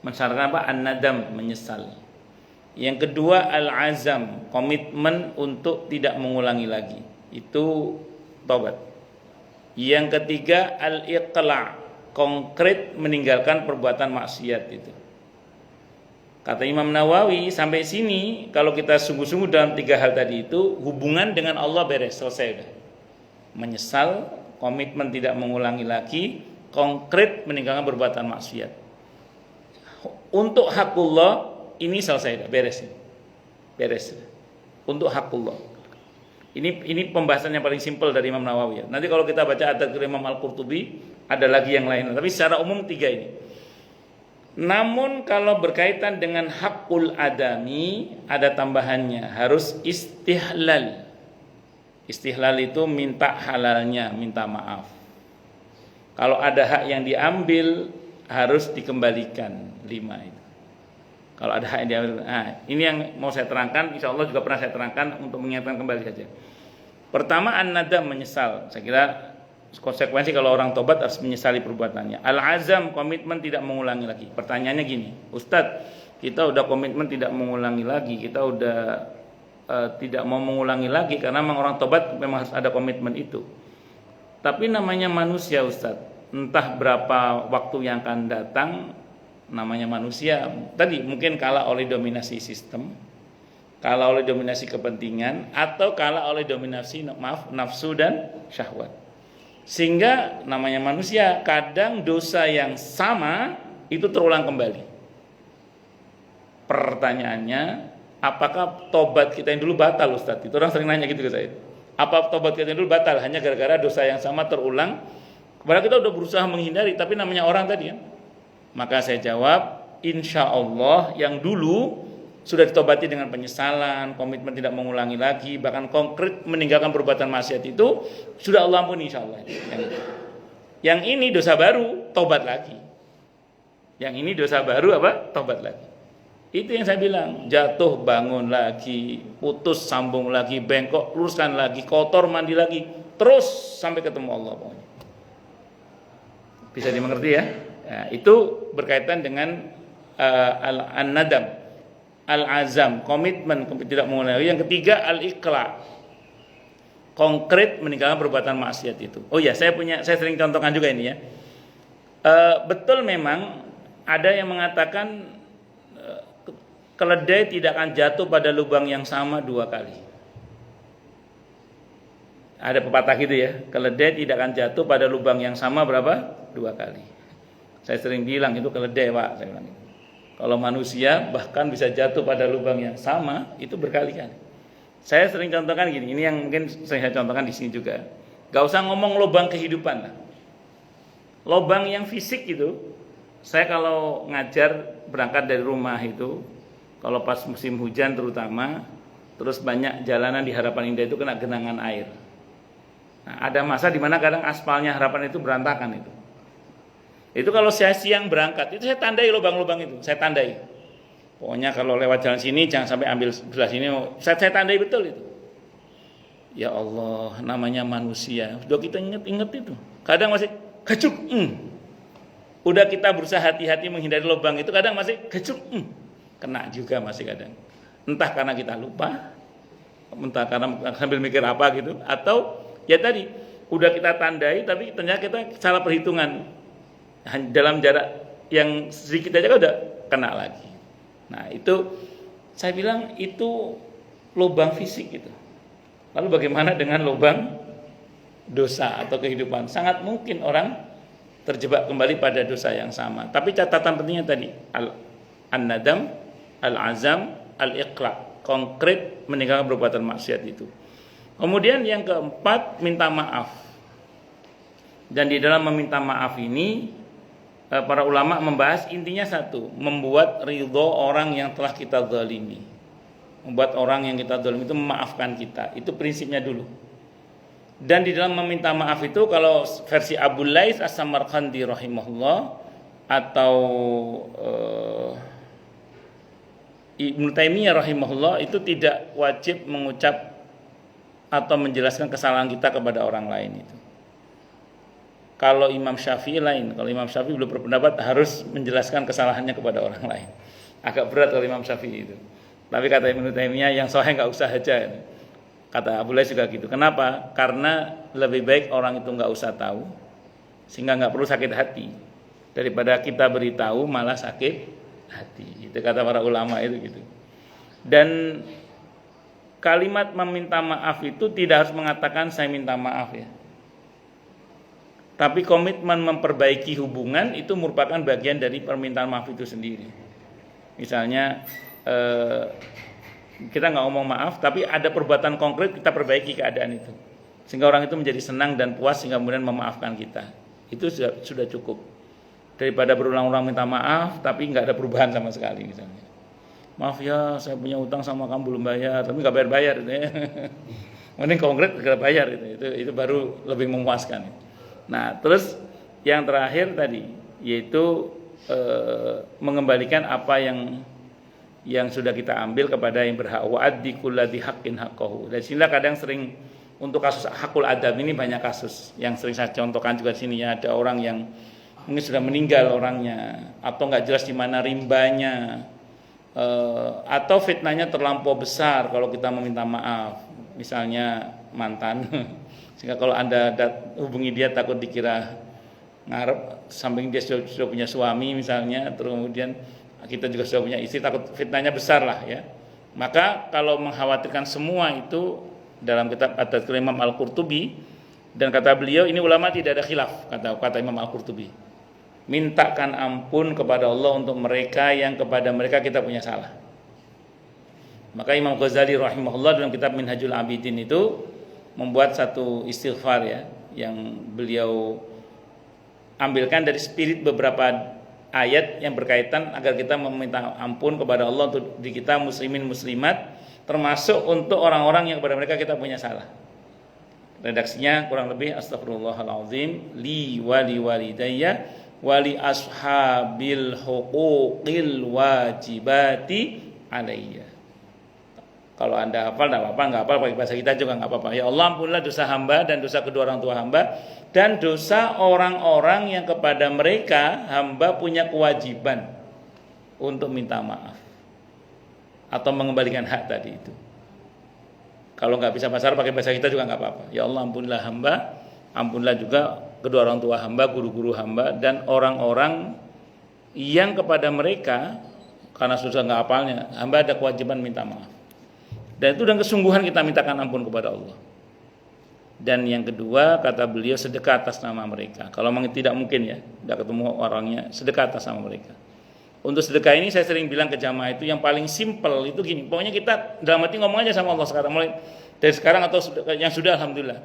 mensyaratkan apa? An-nadam, menyesal. Yang kedua al-azam, komitmen untuk tidak mengulangi lagi. Itu taubat. Yang ketiga al-iqla', konkret meninggalkan perbuatan maksiat itu. Kata Imam Nawawi, sampai sini kalau kita sungguh-sungguh dalam tiga hal tadi itu, hubungan dengan Allah beres, selesai udah. Menyesal, komitmen tidak mengulangi lagi, konkret meninggalkan perbuatan maksiat. Untuk hakullah ini selesai, beres. Untuk hakullah. Ini pembahasan yang paling simpel dari Imam Nawawi. Nanti kalau kita baca Ad-Dzakir Imam Al-Qurtubi ada lagi yang lain. Tapi secara umum tiga ini. Namun kalau berkaitan dengan hakul adami ada tambahannya, harus istihlal. Istihlal itu minta halalnya, minta maaf. Kalau ada hak yang diambil harus dikembalikan, 5 itu. Kalau ada hak yang diambil, ini yang mau saya terangkan, insya Allah juga pernah saya terangkan untuk mengingatkan kembali saja. Pertama an-nadam, menyesal. Saya kira konsekuensi kalau orang tobat harus menyesali perbuatannya. Al-azam, komitmen tidak mengulangi lagi. Pertanyaannya gini, Ustadz, kita udah komitmen tidak mengulangi lagi, kita udah tidak mau mengulangi lagi karena memang orang tobat memang harus ada komitmen itu. Tapi namanya manusia Ustadz, entah berapa waktu yang akan datang, namanya manusia tadi mungkin kalah oleh dominasi sistem, kalah oleh dominasi kepentingan, atau kalah oleh dominasi nafsu dan syahwat. Sehingga namanya manusia, kadang dosa yang sama itu terulang kembali. Pertanyaannya, apakah tobat kita yang dulu batal Ustaz? Itu orang sering nanya gitu ke saya. Apa tobat kita yang dulu batal hanya gara-gara dosa yang sama terulang? Padahal kita udah berusaha menghindari, tapi namanya orang tadi ya. Maka saya jawab, insya Allah yang dulu sudah ditobati dengan penyesalan, komitmen tidak mengulangi lagi, bahkan konkret meninggalkan perbuatan maksiat itu sudah Allah ampuni insya Allah. Yang ini dosa baru, tobat lagi. Yang ini dosa baru apa? Tobat lagi. Itu yang saya bilang, jatuh bangun lagi, putus sambung lagi, bengkok luruskan lagi, kotor mandi lagi, terus sampai ketemu Allah pokoknya. Bisa dimengerti ya? Nah, itu berkaitan dengan an-nadam, al-azam, komitmen tidak mengulangi. Yang ketiga al-iqla', konkret meninggalkan perbuatan maksiat itu. Oh ya, saya sering contohkan juga ini ya. Betul memang ada yang mengatakan keledai tidak akan jatuh pada lubang yang sama 2 kali. Ada pepatah gitu ya, keledai tidak akan jatuh pada lubang yang sama berapa? 2 kali. Saya sering bilang itu keledai Pak, saya bilang itu. Kalau manusia bahkan bisa jatuh pada lubang yang sama itu berkali-kali. Saya sering contohkan gini, ini yang mungkin saya contohkan di sini juga. Gak usah ngomong lubang kehidupan lah. Lubang yang fisik itu, saya kalau ngajar berangkat dari rumah itu, Kalau pas musim hujan terutama, terus banyak jalanan di Harapan Indah itu kena genangan air. Nah, ada masa di mana kadang aspalnya Harapan itu berantakan itu. Itu kalau saya siang berangkat, itu saya tandai lubang-lubang itu, saya tandai. Pokoknya kalau lewat jalan sini jangan sampai ambil sebelah sini, saya tandai betul itu. Ya Allah, namanya manusia. Sudah kita ingat itu. Kadang masih gacuk. Udah kita berusaha hati-hati menghindari lubang itu, kadang masih gacuk. Kena juga masih kadang. Entah karena kita lupa, entah karena sambil mikir apa gitu, atau ya tadi udah kita tandai tapi ternyata kita salah perhitungan. Dalam jarak yang sedikit aja udah kena lagi. Nah itu saya bilang itu lubang fisik gitu. Lalu bagaimana dengan lubang dosa atau kehidupan? Sangat mungkin orang terjebak kembali pada dosa yang sama. Tapi catatan pentingnya tadi an-nadam, al-azam, al-iqla', konkret meninggalkan perbuatan maksiat itu. Kemudian yang keempat, minta maaf. Dan di dalam meminta maaf ini para ulama membahas intinya satu, membuat ridho orang yang telah kita zalimi. Membuat orang yang kita zalimi itu memaafkan kita. Itu prinsipnya dulu. Dan di dalam meminta maaf itu, kalau versi Abu Lais As-Samarqandi rahimahullah atau Ibnu Taimiyah rahimahullah, itu tidak wajib mengucap atau menjelaskan kesalahan kita kepada orang lain itu. Kalau Imam Syafi'i lain, kalau Imam Syafi'i belum berpendapat harus menjelaskan kesalahannya kepada orang lain. Agak berat kalau Imam Syafi'i itu. Tapi kata Ibnu Taimiyah yang sahih enggak usah aja. Kata Abu Lais juga gitu. Kenapa? Karena lebih baik orang itu enggak usah tahu, sehingga enggak perlu sakit hati, daripada kita beritahu malah sakit hati. Itu kata para ulama itu gitu. Dan kalimat meminta maaf itu tidak harus mengatakan saya minta maaf ya. Tapi komitmen memperbaiki hubungan itu merupakan bagian dari permintaan maaf itu sendiri. Misalnya kita nggak ngomong maaf, tapi ada perbuatan konkret kita perbaiki keadaan itu, sehingga orang itu menjadi senang dan puas sehingga kemudian memaafkan kita. Itu sudah cukup, daripada berulang-ulang minta maaf tapi nggak ada perubahan sama sekali. Misalnya, maaf ya saya punya utang sama kamu belum bayar, tapi nggak bayar gitu ya. Mending konkret segera bayar itu baru lebih memuaskan. Nah, terus yang terakhir tadi yaitu mengembalikan apa yang sudah kita ambil kepada yang berhak. Wa'addi kulladzi haqqin haqqahu. Dan sinilah kadang sering untuk kasus hakul adam ini banyak kasus yang sering saya contohkan juga di sini ya. Ada orang yang mungkin sudah meninggal orangnya, atau nggak jelas di mana rimbanya, atau fitnahnya terlampau besar kalau kita meminta maaf. Misalnya mantan. Sehingga kalau Anda hubungi dia takut dikira ngarep, samping dia sudah punya suami misalnya, terus kemudian kita juga sudah punya istri, takut fitnahnya besar lah ya. Maka kalau mengkhawatirkan semua itu, dalam kitab At-Tazkirah Imam Al-Qurtubi, dan kata beliau ini ulama tidak ada khilaf, kata Imam Al-Qurtubi, mintakan ampun kepada Allah untuk mereka yang kepada mereka kita punya salah. Maka Imam Ghazali rahimahullah dalam kitab Minhajul Abidin itu membuat satu istighfar ya, yang beliau ambilkan dari spirit beberapa ayat yang berkaitan agar kita meminta ampun kepada Allah untuk diri kita muslimin muslimat, termasuk untuk orang-orang yang kepada mereka kita punya salah. Redaksinya kurang lebih astagfirullahalazim li wali walidayya wali ashabil huquqil wajibati alayya. Kalau Anda hafal enggak apa-apa, enggak hafal pakai bahasa kita juga enggak apa-apa. Ya Allah, ampunilah dosa hamba dan dosa kedua orang tua hamba dan dosa orang-orang yang kepada mereka hamba punya kewajiban untuk minta maaf atau mengembalikan hak tadi itu. Kalau enggak bisa bahasa Arab pakai bahasa kita juga enggak apa-apa. Ya Allah, ampunilah hamba, ampunilah juga kedua orang tua hamba, guru-guru hamba dan orang-orang yang kepada mereka karena susah enggak hafalnya, hamba ada kewajiban minta maaf. Dan itu dengan kesungguhan kita mintakan ampun kepada Allah. Dan yang kedua kata beliau sedekah atas nama mereka. Kalau memang tidak mungkin ya, tidak ketemu orangnya, sedekah atas nama mereka. Untuk sedekah ini saya sering bilang ke jamaah itu yang paling simpel itu gini. Pokoknya kita dalam hati ngomong aja sama Allah sekarang, mulai dari sekarang atau yang sudah alhamdulillah.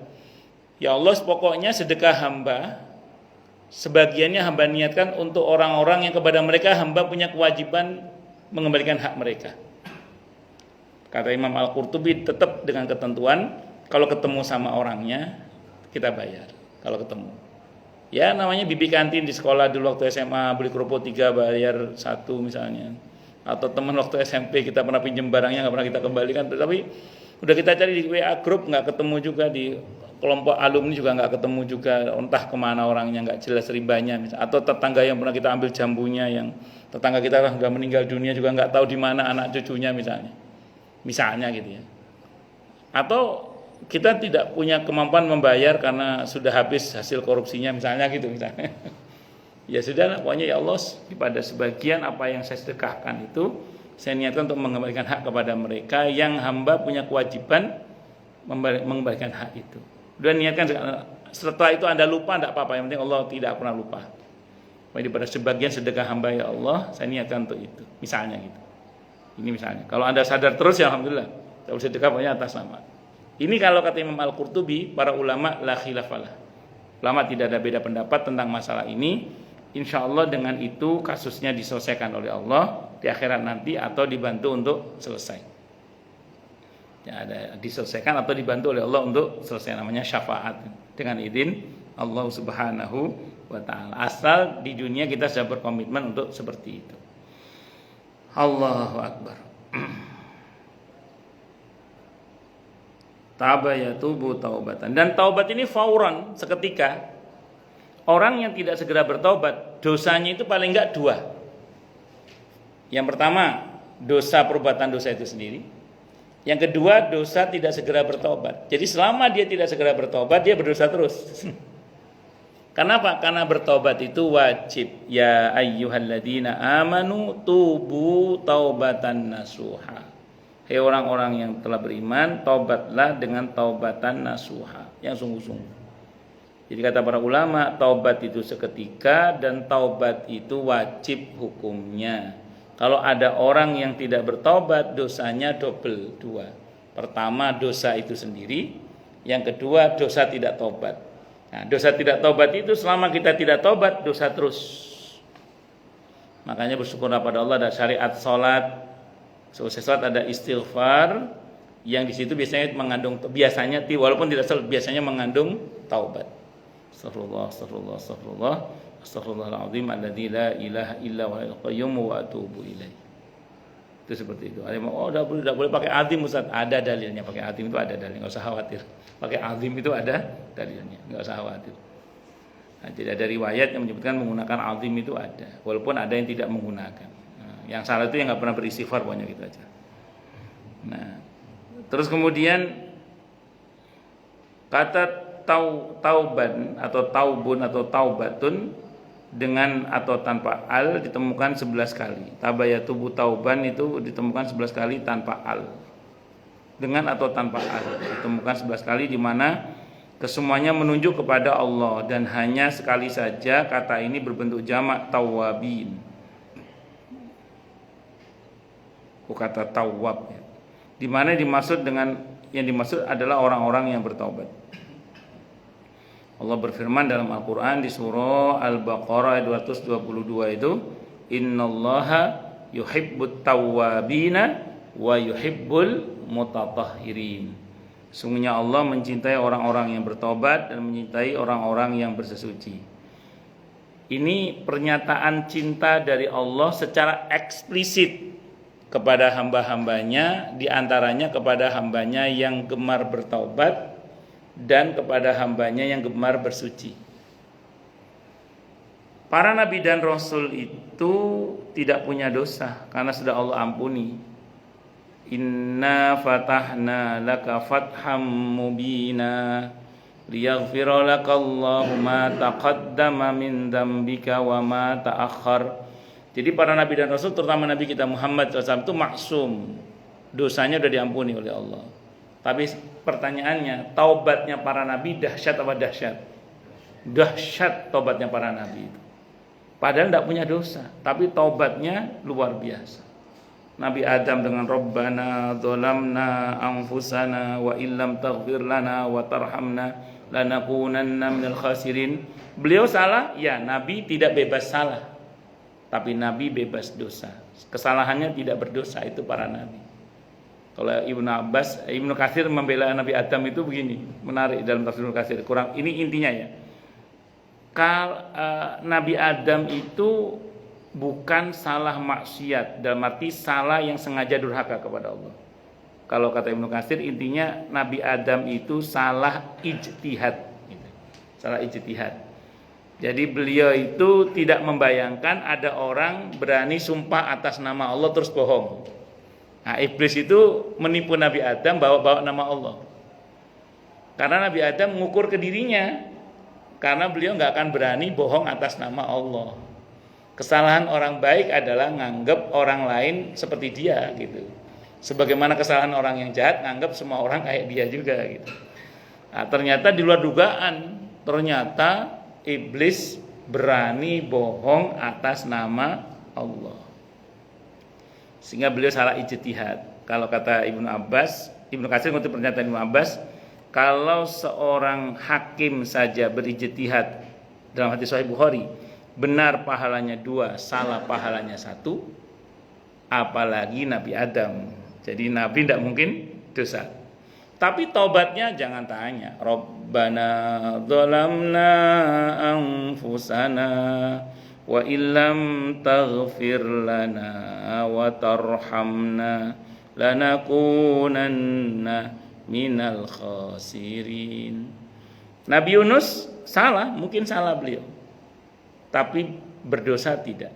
Ya Allah, pokoknya sedekah hamba sebagiannya hamba niatkan untuk orang-orang yang kepada mereka hamba punya kewajiban mengembalikan hak mereka. Kata Imam Al-Qurtubi, tetap dengan ketentuan kalau ketemu sama orangnya kita bayar. Kalau ketemu, ya namanya bibi kantin di sekolah dulu waktu SMA, beli kerupuk 3 bayar 1 misalnya. Atau teman waktu SMP kita pernah pinjam barangnya nggak pernah kita kembalikan, tapi udah kita cari di WA grup nggak ketemu juga, di kelompok alumni juga nggak ketemu juga, entah kemana orangnya, nggak jelas ribanya. Atau tetangga yang pernah kita ambil jambunya, yang tetangga kita udah meninggal dunia juga nggak tahu di mana anak cucunya misalnya gitu ya. Atau kita tidak punya kemampuan membayar karena sudah habis hasil korupsinya misalnya. Ya sudah, pokoknya ya Allah, pada sebagian apa yang saya sedekahkan itu saya niatkan untuk mengembalikan hak kepada mereka yang hamba punya kewajiban mengembalikan hak itu. Udah niatkan, setelah itu Anda lupa tidak apa-apa, yang penting Allah tidak pernah lupa. Jadi pada sebagian sedekah hamba ya Allah, saya niatkan untuk itu. Misalnya gitu. Ini misalnya. Kalau Anda sadar terus ya alhamdulillah. Kalau sedekah pokoknya atas nama. Ini kalau kata Imam Al-Qurtubi, para ulama la khilafalah. Ulama tidak ada beda pendapat tentang masalah ini. Insya Allah dengan itu kasusnya diselesaikan oleh Allah di akhirat nanti, atau dibantu untuk selesai. Ya, ada diselesaikan atau dibantu oleh Allah untuk selesai, namanya syafaat dengan izin Allah Subhanahu wa taala. Asal di dunia kita sudah berkomitmen untuk seperti itu. Allahu Akbar. Taba yatubu taubatan. Dan taubat ini fauran, seketika. Orang yang tidak segera bertobat, dosanya itu paling enggak 2. Yang pertama, dosa perbuatan dosa itu sendiri. Yang kedua, dosa tidak segera bertobat. Jadi selama dia tidak segera bertobat, dia berdosa terus. Kenapa? Karena bertobat itu wajib. Ya ayyuhalladzina amanu tubu taubatan nasuha. Hei orang-orang yang telah beriman, taubatlah dengan taubatan nasuha, yang sungguh-sungguh. Jadi kata para ulama, taubat itu seketika dan taubat itu wajib hukumnya. Kalau ada orang yang tidak bertobat, dosanya double, 2. Pertama, dosa itu sendiri. Yang kedua, dosa tidak tobat. Nah, dosa tidak tobat itu selama kita tidak tobat, dosa terus. Makanya bersyukurlah pada Allah, ada syariat salat. Selesai salat ada istighfar, yang di situ biasanya mengandung, walaupun tidak salat, biasanya mengandung taubat. Astagfirullah, astagfirullah, astagfirullah, astagfirullahaladzim alladzi la ilaha illa huwal qayyum wa atubu ilaih. Itu seperti itu. Ada yang udah boleh pakai azim Ustaz. Ada dalilnya, pakai azim itu ada dalilnya, enggak usah khawatir. Pakai azim itu ada dalilnya, enggak usah khawatir. Nah, tidak ada riwayat yang menyebutkan menggunakan azim itu ada, walaupun ada yang tidak menggunakan. Nah, yang salah itu yang enggak pernah beristighfar, pokoknya gitu aja. Nah, terus kemudian kata tauban atau taubun atau taubatun dengan atau tanpa al ditemukan 11 kali. Tabayatubu tauban itu ditemukan 11 kali tanpa al. Dengan atau tanpa al ditemukan 11 kali, di mana kesemuanya menunjuk kepada Allah, dan hanya sekali saja kata ini berbentuk jamak tawabin. Kata tawab, di mana yang dimaksud adalah orang-orang yang bertaubat. Allah berfirman dalam Al-Quran di surah Al-Baqarah 222 itu, innallaha yuhibbut tawwabina wa yuhibbul mutatahhirin. Sungguhnya Allah mencintai orang-orang yang bertobat dan mencintai orang-orang yang bersesuci. Ini pernyataan cinta dari Allah secara eksplisit kepada hamba-hambanya, diantaranya kepada hambanya yang gemar bertaubat dan kepada hambanya yang gemar bersuci. Para nabi dan rasul itu tidak punya dosa karena sudah Allah ampuni. Inna fatahna laka fatham mubina liyaghfira lakallahu ma taqaddama min dzambika wa ma ta'akhkhar. Jadi para nabi dan rasul, terutama nabi kita Muhammad SAW itu maksum, dosanya sudah diampuni oleh Allah. Tapi pertanyaannya, taubatnya para nabi dahsyat apa dahsyat? Dahsyat taubatnya para nabi itu. Padahal tidak punya dosa, tapi taubatnya luar biasa. Nabi Adam dengan Rabbana dzalamna anfusana wa illam taghfir lana wa tarhamna lanakunanna minal khasirin. Beliau salah, ya nabi tidak bebas salah, tapi nabi bebas dosa. Kesalahannya tidak berdosa, itu para nabi. Kalau Ibnu Katsir membela Nabi Adam itu begini, menarik dalam tafsir Ibnu Katsir. Kurang ini intinya ya. Nabi Adam itu bukan salah maksiat, dalam arti salah yang sengaja durhaka kepada Allah. Kalau kata Ibnu Katsir intinya Nabi Adam itu salah ijtihad. Salah ijtihad. Jadi beliau itu tidak membayangkan ada orang berani sumpah atas nama Allah terus bohong. Nah, iblis itu menipu Nabi Adam bawa nama Allah. Karena Nabi Adam mengukur ke dirinya, karena beliau nggak akan berani bohong atas nama Allah. Kesalahan orang baik adalah nganggap orang lain seperti dia gitu. Sebagaimana kesalahan orang yang jahat nganggap semua orang kayak dia juga gitu. Nah, ternyata di luar dugaan, ternyata iblis berani bohong atas nama Allah. Sehingga beliau salah ijtihad. Kalau kata Ibnu Katsir mengutip pernyataan Ibnu Abbas, kalau seorang hakim saja berijtihad dalam hadis Sahih Bukhari, benar pahalanya 2, salah pahalanya 1, apalagi Nabi Adam. Jadi Nabi tidak mungkin dosa. Tapi taubatnya jangan tanya. Rabbana dzalamna anfusana wa illam taghfir lana wa tarhamna lanakunanna minal khasirin. Nabi Yunus salah, mungkin salah beliau, tapi berdosa tidak.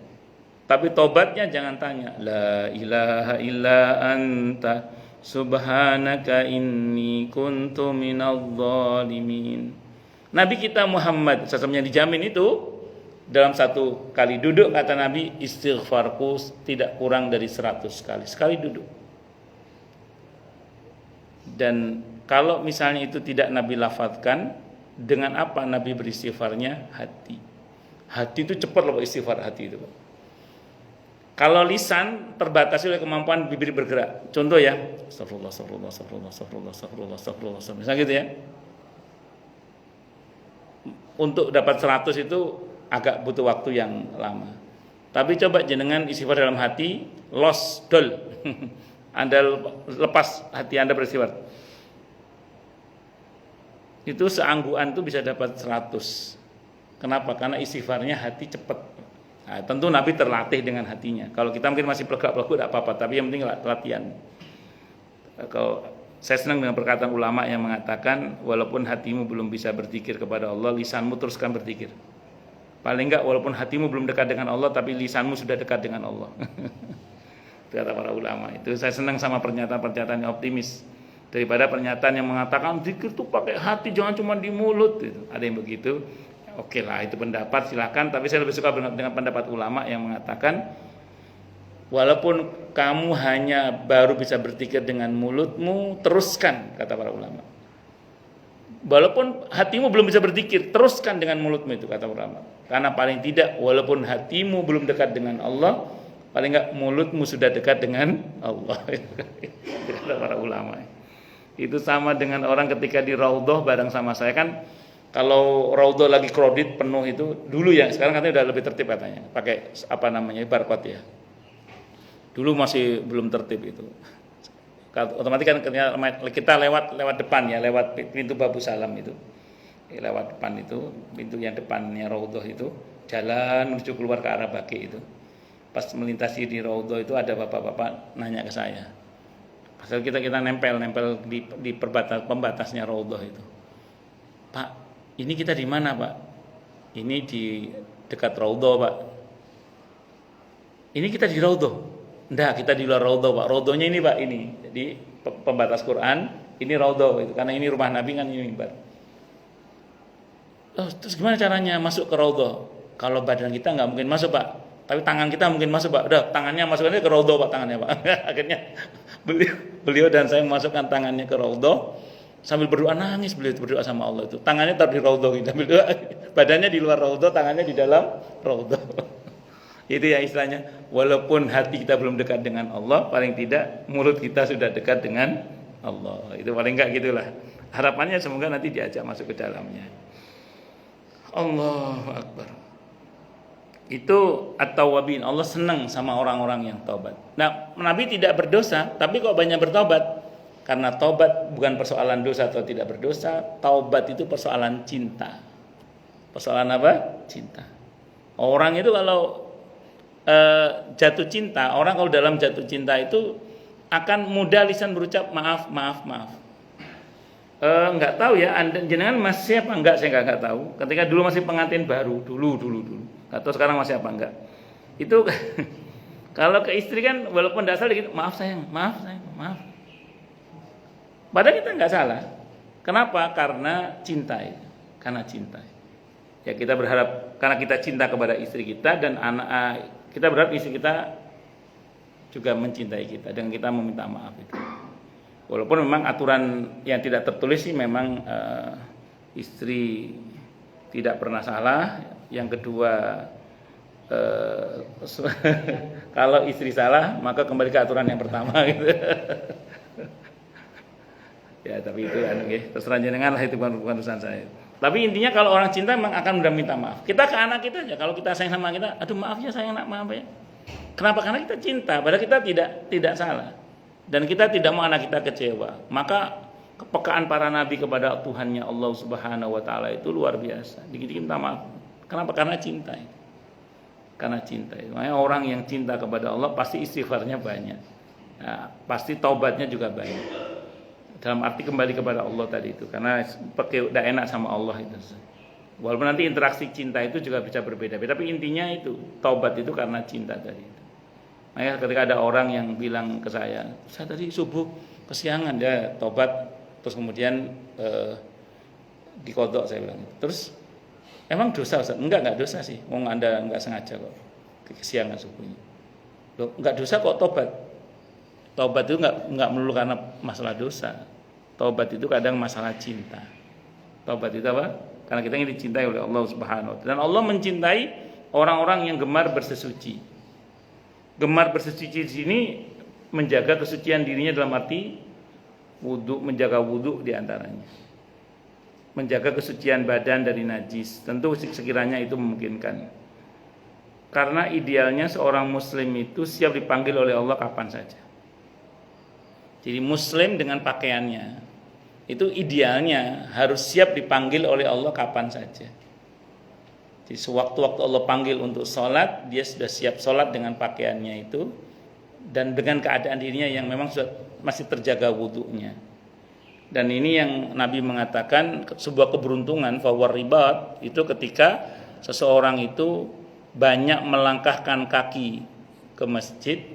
Tapi tobatnya jangan tanya, la ilaha illa anta subhanaka inni kuntu minadh dhalimin. Nabi kita Muhammad sesamanya dijamin itu dalam satu kali duduk, kata Nabi, istighfarku tidak kurang dari 100 kali. Sekali duduk. Dan kalau misalnya itu tidak Nabi lafadzkan, dengan apa Nabi beristighfarnya? Hati. Hati itu cepat loh istighfar hati itu. Kalau lisan terbatasi oleh kemampuan bibir bergerak. Contoh ya, astagfirullah, astagfirullah, astagfirullah, astagfirullah, astagfirullah, astagfirullah, astagfirullah. Misalnya gitu ya. Untuk dapat 100 itu agak butuh waktu yang lama. Tapi coba jenengan istighfar dalam hati, los dol. Anda lepas hati Anda beristighfar. Itu seangguan itu bisa dapat 100. Kenapa? Karena istighfarnya hati cepat. Nah, tentu Nabi terlatih dengan hatinya. Kalau kita mungkin masih pelegak-peleguk tidak apa-apa, tapi yang penting latihan. Kalau saya senang dengan perkataan ulama yang mengatakan, walaupun hatimu belum bisa berzikir kepada Allah, lisanmu teruskan berzikir. Paling enggak walaupun hatimu belum dekat dengan Allah, tapi lisanmu sudah dekat dengan Allah. Itu kata para ulama. Itu saya senang sama pernyataan-pernyataan yang optimis daripada pernyataan yang mengatakan zikir itu pakai hati, jangan cuma di mulut. Gitu. Ada yang begitu. Oke lah, itu pendapat silakan. Tapi saya lebih suka dengan pendapat ulama yang mengatakan, walaupun kamu hanya baru bisa berzikir dengan mulutmu, teruskan, kata para ulama. Walaupun hatimu belum bisa berzikir, teruskan dengan mulutmu, itu kata ulama. Karena paling tidak walaupun hatimu belum dekat dengan Allah, paling enggak mulutmu sudah dekat dengan Allah. Itu kata para ulama. Itu sama dengan orang ketika di raudhah bareng sama saya kan, kalau raudhah lagi crowded penuh itu dulu ya, sekarang katanya udah lebih tertib katanya. Pakai apa namanya? Barcode ya. Dulu masih belum tertib itu. Otomatis kan kita lewat depan ya, lewat pintu Babu Salam itu. Lewat depan itu, pintu yang depannya raudhah itu, jalan menuju keluar ke arah Baqi itu. Pas melintasi di raudhah itu ada bapak-bapak nanya ke saya. Pasal kita nempel di pembatasnya raudhah itu. Pak, ini kita di mana, Pak? Ini di dekat raudhah, Pak. Ini kita di raudhah. Enggak, kita di luar raudhah, Pak. Raudhahnya ini, Pak, ini. Jadi pembatas Quran, ini raudhah itu. Karena ini rumah Nabi kan ini mimbar. Oh, terus gimana caranya masuk ke raudhah? Kalau badan kita enggak mungkin masuk, Pak. Tapi tangan kita mungkin masuk, Pak. Udah, tangannya masukkan ke raudhah, Pak, tangannya, Pak. Akhirnya beliau dan saya memasukkan tangannya ke raudhah sambil berdoa, nangis beliau berdoa sama Allah itu. Tangannya taruh di raudhah gitu. Badannya di luar raudhah, tangannya di dalam raudhah. Itu ya istilahnya, walaupun hati kita belum dekat dengan Allah, paling tidak mulut kita sudah dekat dengan Allah. Itu paling enggak gitulah. Harapannya semoga nanti diajak masuk ke dalamnya. Allahu Akbar. Itu at-tawwabin. Allah senang sama orang-orang yang taubat. Nah, Nabi tidak berdosa, tapi kok banyak bertobat? Karena taubat bukan persoalan dosa atau tidak berdosa, taubat itu persoalan cinta. Persoalan apa? Cinta. Orang itu kalau jatuh cinta, orang kalau dalam jatuh cinta itu akan mudah lisan berucap maaf, maaf, maaf. Nggak tahu ya, Anda jenengan masih apa enggak, saya nggak tahu. Ketika dulu masih pengantin baru, dulu. Nggak tahu sekarang masih apa enggak. Itu kalau ke istri kan walaupun dasar dikit, maaf sayang, maaf. Padahal kita nggak salah. Kenapa? Karena cinta itu. Karena cinta. Ya kita berharap karena kita cinta kepada istri kita dan anak, kita berharap istri kita juga mencintai kita dan kita meminta maaf itu. Walaupun memang aturan yang tidak tertulis sih memang istri tidak pernah salah. Yang kedua kalau istri salah maka kembali ke aturan yang pertama gitu. Ya tapi itu terserah jenengan lah, itu bukan urusan saya. Tapi intinya kalau orang cinta memang akan mudah minta maaf. Kita ke anak kita aja, kalau kita sayang sama kita, aduh maaf ya sayang, nak maaf ya. Kenapa? Karena kita cinta, padahal kita tidak salah. Dan kita tidak mau anak kita kecewa. Maka kepekaan para nabi kepada Tuhannya Allah Subhanahu wa taala itu luar biasa. Dikit-dikit minta maaf. Kenapa? Karena cinta. Karena cinta. Makanya orang yang cinta kepada Allah pasti istighfarnya banyak. Nah, pasti taubatnya juga banyak. Dalam arti kembali kepada Allah tadi itu, karena udah enak sama Allah itu. Walaupun nanti interaksi cinta itu juga bisa berbeda-beda, tapi intinya itu taubat itu karena cinta tadi itu. Makanya ketika ada orang yang bilang ke saya tadi subuh kesiangan, dia taubat terus kemudian dikodok, saya bilang. Terus emang dosa Ustaz? Enggak dosa sih. Wong Anda enggak sengaja kok kesiangan subuhnya. Loh, enggak dosa kok tobat. Taubat itu enggak melulu karena masalah dosa. Taubat itu kadang masalah cinta. Taubat itu apa? Karena kita ingin dicintai oleh Allah Subhanahu wa taala. Dan Allah mencintai orang-orang yang gemar bersesuci. Gemar bersesuci di sini menjaga kesucian dirinya dalam arti wudu, menjaga wudu di antaranya. Menjaga kesucian badan dari najis. Tentu sekiranya itu memungkinkan. Karena idealnya seorang muslim itu siap dipanggil oleh Allah kapan saja. Jadi muslim dengan pakaiannya itu idealnya harus siap dipanggil oleh Allah kapan saja. Jadi sewaktu-waktu Allah panggil untuk sholat, dia sudah siap sholat dengan pakaiannya itu dan dengan keadaan dirinya yang memang sudah masih terjaga wudunya. Dan ini yang Nabi mengatakan sebuah keberuntungan, fawar ribat, itu ketika seseorang itu banyak melangkahkan kaki ke masjid,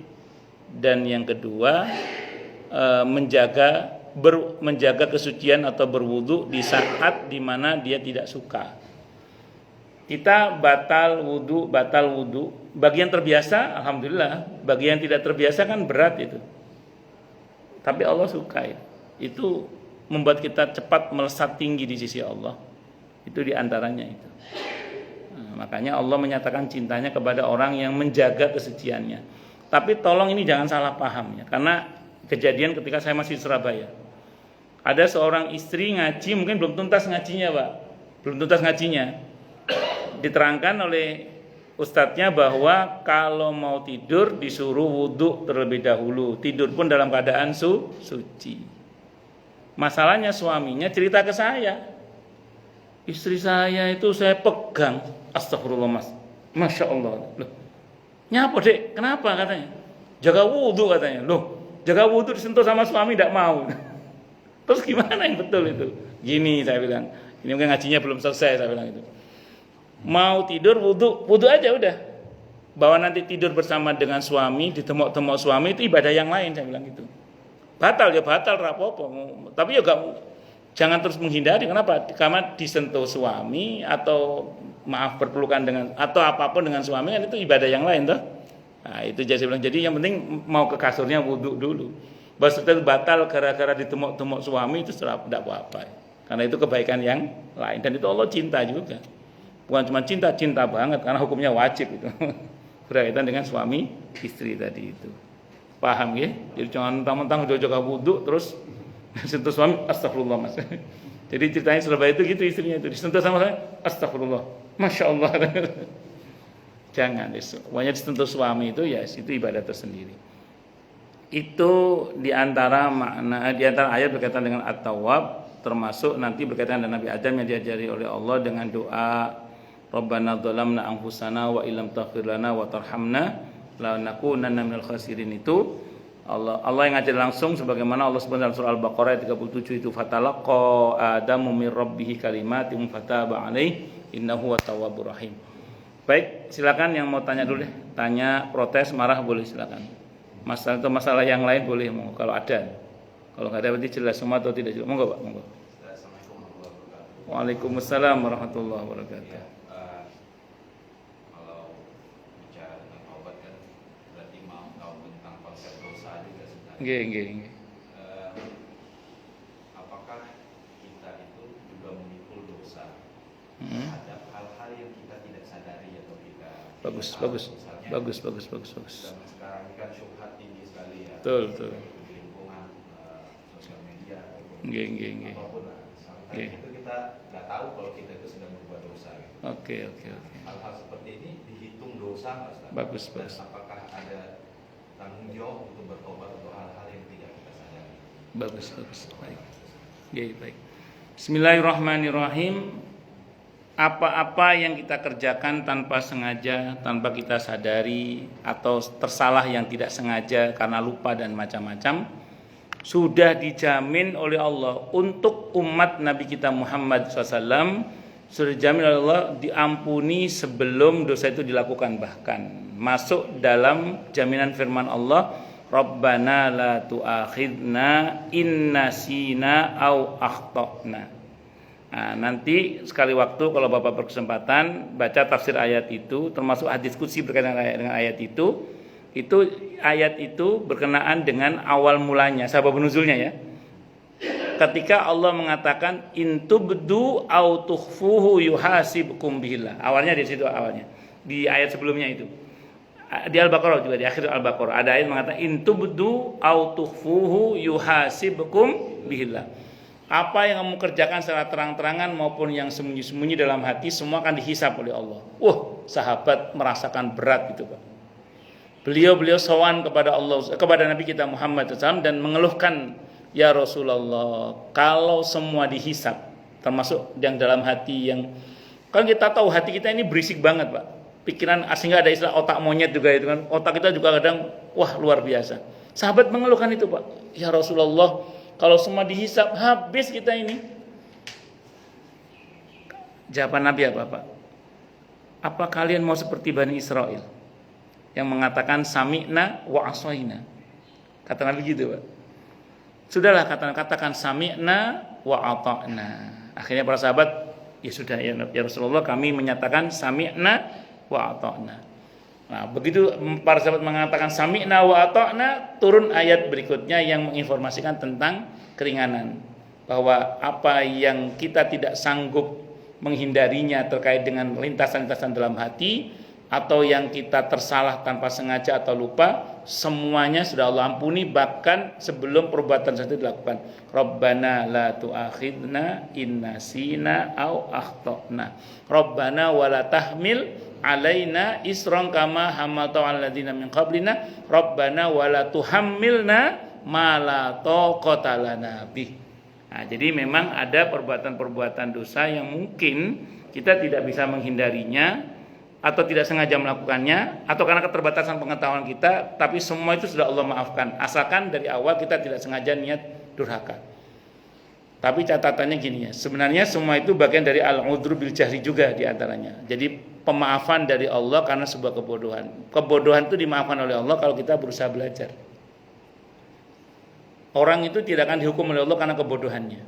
dan yang kedua menjaga kesucian atau berwudu di saat dimana dia tidak suka. Kita batal wudu. Bagi yang terbiasa, alhamdulillah. Bagi yang tidak terbiasa kan berat itu. Tapi Allah suka itu. Itu membuat kita cepat melesat tinggi di sisi Allah. Itu diantaranya itu. Nah, makanya Allah menyatakan cintanya kepada orang yang menjaga kesuciannya. Tapi tolong ini jangan salah paham ya, karena kejadian ketika saya masih di Surabaya. Ada seorang istri ngaji, mungkin belum tuntas ngajinya, Pak. Belum tuntas ngajinya. Diterangkan oleh ustadznya bahwa kalau mau tidur disuruh wudhu terlebih dahulu. Tidur pun dalam keadaan suci. Masalahnya suaminya cerita ke saya. Istri saya itu saya pegang. Astagfirullah mas. Masya Allah. Loh, nyapa dek? Kenapa katanya? Jaga wudhu katanya. Loh, jaga wudhu disentuh sama suami tidak mau. Terus gimana yang betul itu? Gini saya bilang. Ini mungkin ngajinya belum selesai, saya bilang itu. Mau tidur wudhu aja udah. Bahwa nanti tidur bersama dengan suami, ditemok-temok suami itu ibadah yang lain, saya bilang gitu. Batal ya batal, rapopo. Tapi ya jangan terus menghindari. Kenapa? Karena disentuh suami atau maaf berpelukan dengan atau apapun dengan suami kan itu ibadah yang lain toh. Nah, itu jadi saya bilang. Jadi yang penting mau ke kasurnya wudhu dulu. Bahwa setelah batal gara-gara ditemok-temok suami itu tidak apa-apa. Karena itu kebaikan yang lain dan itu Allah cinta juga. Bukan cuma cinta banget karena hukumnya wajib itu. Berkaitan dengan suami istri tadi itu. Paham ya? Jadi jangan mentang-mentang udah jaga wudhu terus sentuh suami, astagfirullah mas. Jadi ceritanya Surabaya itu gitu, istrinya itu disentuh sama saya, astagfirullah, masya Allah. Jangan. Pokoknya disentuh suami itu ya itu ibadah tersendiri. Itu diantara makna diantara ayat berkaitan dengan at-tawwab, termasuk nanti berkaitan dengan Nabi Adam yang diajari oleh Allah dengan doa Rabbana dzalamna anfusana wa illam taghfir lana wa tarhamna lanakunanna minal khasirin. Itu Allah yang ngajar langsung sebagaimana Allah sebutkan dalam surah Al-Baqarah ayat 37 itu fatalaqa adamu mir rabbih kalimatin fataba alaihi innahu wat-tawwabur rahim. Baik, silakan yang mau tanya dulu deh. Tanya, protes, marah boleh silakan. Masalah yang lain boleh mau kalau ada. Kalau nggak ada berarti jelas semua atau tidak jelas. Monggo Pak, monggo. Waalaikumsalam warahmatullahi wabarakatuh. Kalau bicara tentang taubat kan berarti mau tahu tentang konsep dosa juga sebenarnya. Nggih. Apakah kita itu juga memikul dosa? Ada hal-hal yang kita tidak sadari atau kita Bagus. Dan sekarang ini kan syubhat tinggi sekali ya. Betul. Di lingkungan sosial media Nggih. apapun lah. Sampai itu kita nggak tahu kalau kita itu sedang berbuat dosa. Gitu. Oke. Hal-hal seperti ini dihitung dosa nggak, Ustaz? Bagus. Dan apakah ada tanggung jawab untuk bertobat untuk hal-hal yang tidak kita sadari? Bagus. Baik. Bismillahirrahmanirrahim. Apa-apa yang kita kerjakan tanpa sengaja, tanpa kita sadari, atau tersalah yang tidak sengaja karena lupa dan macam-macam, sudah dijamin oleh Allah untuk umat Nabi kita Muhammad SAW, sudah dijamin oleh Allah diampuni sebelum dosa itu dilakukan. Bahkan masuk dalam jaminan firman Allah, Rabbana la tu'akhidna in nasina au akhtana. Nah, nanti sekali waktu kalau Bapak berkesempatan baca tafsir ayat itu, termasuk hadis qudsi berkaitan dengan ayat itu ayat itu berkenaan dengan awal mulanya, sabab nuzulnya ya. Ketika Allah mengatakan intubdu au tukhfuhu yuhasibkum billah. Awalnya di situ awalnya. Di ayat sebelumnya itu. Di Al-Baqarah juga, di akhir Al-Baqarah ada ayat mengatakan intubdu au tukhfuhu yuhasibkum billah. Apa yang kamu kerjakan secara terang-terangan maupun yang sembunyi-sembunyi dalam hati semua akan dihisap oleh Allah. Sahabat merasakan berat gitu Pak. Beliau sowan kepada Allah, kepada Nabi kita Muhammad SAW dan mengeluhkan, ya Rasulullah, kalau semua dihisap, termasuk yang dalam hati yang kan kita tahu hati kita ini berisik banget Pak. Pikiran sehingga ada istilah otak monyet juga itu kan. Otak kita juga kadang luar biasa. Sahabat mengeluhkan itu Pak. Ya Rasulullah, kalau semua dihisap habis kita ini. Jawaban Nabi apa Pak? Apa kalian mau seperti Bani Israel yang mengatakan sami'na wa asoina? Kata Nabi gitu Pak. Sudahlah katakan sami'na wa ata'na. Akhirnya para sahabat, ya sudah ya Rasulullah, kami menyatakan sami'na wa ata'na. Nah, begitu para sahabat mengatakan sami'na wa ata'na, turun ayat berikutnya yang menginformasikan tentang keringanan, bahwa apa yang kita tidak sanggup menghindarinya terkait dengan lintasan-lintasan dalam hati atau yang kita tersalah tanpa sengaja atau lupa, semuanya sudah Allah ampuni bahkan sebelum perbuatan itu dilakukan. Rabbana la tu'akhidna in nasina au akhtana. Rabbana wala tahmil alaina isran kama hamaltu 'alal ladzina min qablina. Rabbana wala tuhammilna ma la taqata lana bih. Nah, jadi memang ada perbuatan-perbuatan dosa yang mungkin kita tidak bisa menghindarinya atau tidak sengaja melakukannya atau karena keterbatasan pengetahuan kita, tapi semua itu sudah Allah maafkan asalkan dari awal kita tidak sengaja niat durhaka. Tapi catatannya gini ya, sebenarnya semua itu bagian dari al-udhru bil jahli juga diantaranya. Jadi pemaafan dari Allah karena sebuah kebodohan. Kebodohan itu dimaafkan oleh Allah kalau kita berusaha belajar. Orang itu tidak akan dihukum oleh Allah karena kebodohannya,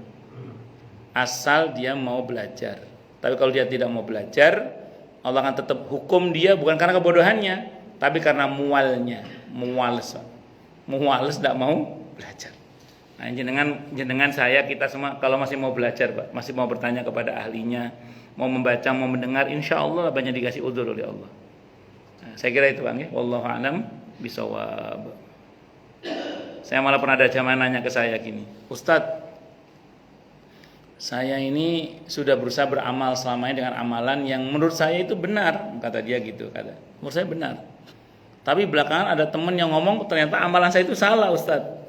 asal dia mau belajar. Tapi kalau dia tidak mau belajar, Allah akan tetap hukum dia bukan karena kebodohannya, tapi karena mualnya, muales tidak mau belajar. Nah, jenengan saya kita semua kalau masih mau belajar Pak, masih mau bertanya kepada ahlinya, mau membaca, mau mendengar, insya Allah banyak dikasih udzur oleh Allah. Nah, saya kira itu Bang ya. Wallahu a'lam bishawab. Saya malah pernah ada jamaah nanya ke saya gini, Ustadz, saya ini sudah berusaha beramal selama ini dengan amalan yang menurut saya itu benar, kata dia gitu, menurut saya benar. Tapi belakangan ada teman yang ngomong ternyata amalan saya itu salah, Ustadz.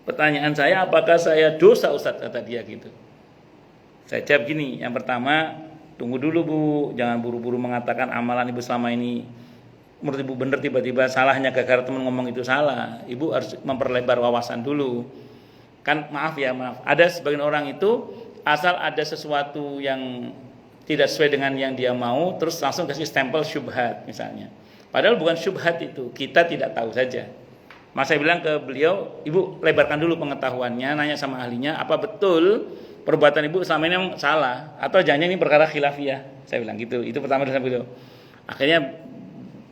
Pertanyaan saya, apakah saya dosa, Ustadz, kata dia gitu. Saya jawab gini, yang pertama, tunggu dulu Bu, jangan buru-buru mengatakan amalan Ibu selama ini menurut Ibu benar, tiba-tiba salahnya gara-gara teman ngomong itu salah. Ibu harus memperlebar wawasan dulu. Kan maaf, ada sebagian orang itu asal ada sesuatu yang tidak sesuai dengan yang dia mau, terus langsung kasih stempel syubhat misalnya. Padahal bukan syubhat itu, kita tidak tahu saja. Mas saya bilang ke beliau, Ibu lebarkan dulu pengetahuannya, nanya sama ahlinya, apa betul perbuatan Ibu selama ini salah, atau jangan ini perkara khilafiyah. Saya bilang gitu, itu pertama dengan beliau. Akhirnya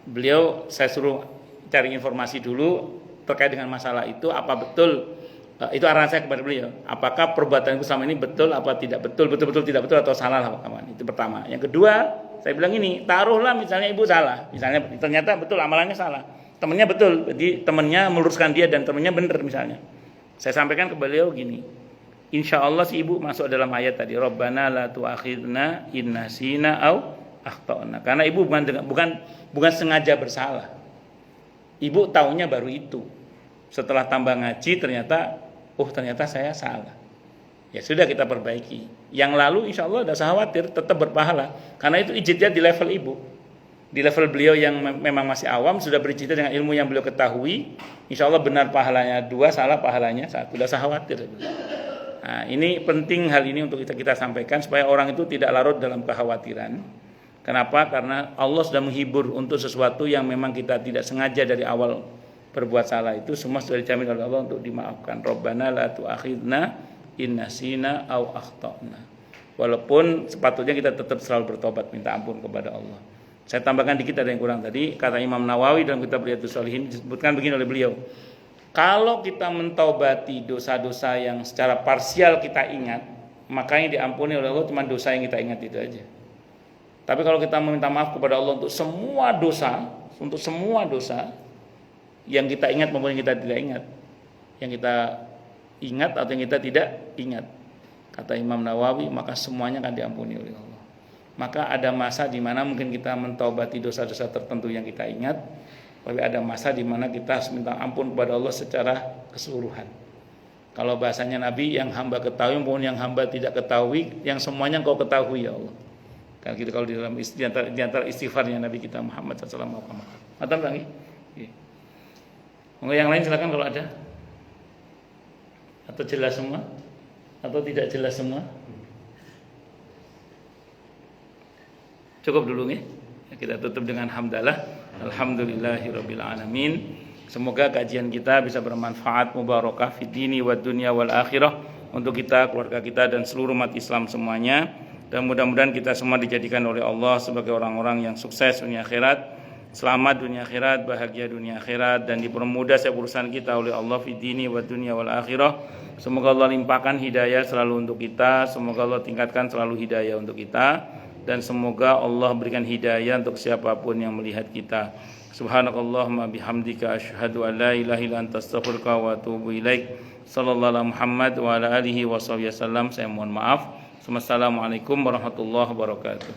beliau saya suruh cari informasi dulu terkait dengan masalah itu, apa betul. Itu arahan saya kepada beliau. Apakah perbuatan Ibu selama ini betul apa tidak betul, betul-betul tidak betul atau salah lah, kawan. Itu pertama. Yang kedua, saya bilang ini, taruhlah misalnya Ibu salah, misalnya ternyata betul amalannya salah, temannya betul, jadi temannya meluruskan dia dan temannya benar misalnya. Saya sampaikan ke beliau gini, insya Allah si Ibu masuk dalam ayat tadi, Rabbana la tu'akhidna in nasina au akhtana. Karena Ibu bukan sengaja bersalah. Ibu taunya baru itu. Setelah tambah ngaji ternyata saya salah. Ya sudah, kita perbaiki. Yang lalu insya Allah tidak usah khawatir, tetap berpahala. Karena itu ijtihad di level Ibu. Di level beliau yang memang masih awam, sudah berijtihad dengan ilmu yang beliau ketahui. Insya Allah benar pahalanya 2, salah pahalanya 1. Tidak usah khawatir. Nah, ini penting hal ini untuk kita sampaikan supaya orang itu tidak larut dalam kekhawatiran. Kenapa? Karena Allah sudah menghibur untuk sesuatu yang memang kita tidak sengaja dari awal berbuat salah, itu semua sudah dijamin oleh Allah untuk dimaafkan. Rabbana la tu'akhidna in nasina au akhtana. Walaupun sepatutnya kita tetap selalu bertobat, minta ampun kepada Allah. Saya tambahkan dikit, ada yang kurang tadi. Kata Imam Nawawi dalam kitab Riyadhus Shalihin disebutkan begini oleh beliau. Kalau kita mentaubati dosa-dosa yang secara parsial kita ingat, maka yang diampuni oleh Allah cuma dosa yang kita ingat itu aja. Tapi kalau kita meminta maaf kepada Allah untuk semua dosa yang kita ingat maupun yang kita tidak ingat, yang kita ingat atau yang kita tidak ingat, kata Imam Nawawi, maka semuanya akan diampuni oleh Allah. Maka ada masa di mana mungkin kita mentaubati dosa-dosa tertentu yang kita ingat, tapi ada masa di mana kita harus minta ampun kepada Allah secara keseluruhan. Kalau bahasanya Nabi, yang hamba ketahui maupun yang hamba tidak ketahui, yang semuanya Engkau ketahui ya Allah. Kan gitu kalau di dalam di antara istighfarnya Nabi kita Muhammad sallallahu alaihi wasallam. Atau lagi? Monggo yang lain silakan kalau ada. Atau jelas semua? Atau tidak jelas semua? Cukup dulu nih. Kita tutup dengan hamdalah. Alhamdulillahirabbil alamin. Semoga kajian kita bisa bermanfaat, mubarakah fid dini wad dunya wal akhirah untuk kita, keluarga kita dan seluruh umat Islam semuanya. Dan mudah-mudahan kita semua dijadikan oleh Allah sebagai orang-orang yang sukses dunia akhirat. Selamat dunia akhirat, bahagia dunia akhirat, dan dipermudah setiap urusan kita oleh Allah fi dini wa dunya wal akhirah. Semoga Allah limpahkan hidayah selalu untuk kita, semoga Allah tingkatkan selalu hidayah untuk kita, dan semoga Allah berikan hidayah untuk siapapun yang melihat kita. Subhanakallahumma bihamdika asyhadu an la ilaha illa anta astaghfiruka wa atubu ilaik. Sallallahu alaihi Muhammad wa ala alihi wa sahbihi wasallam. Saya mohon maaf. Wassalamualaikum warahmatullahi wabarakatuh.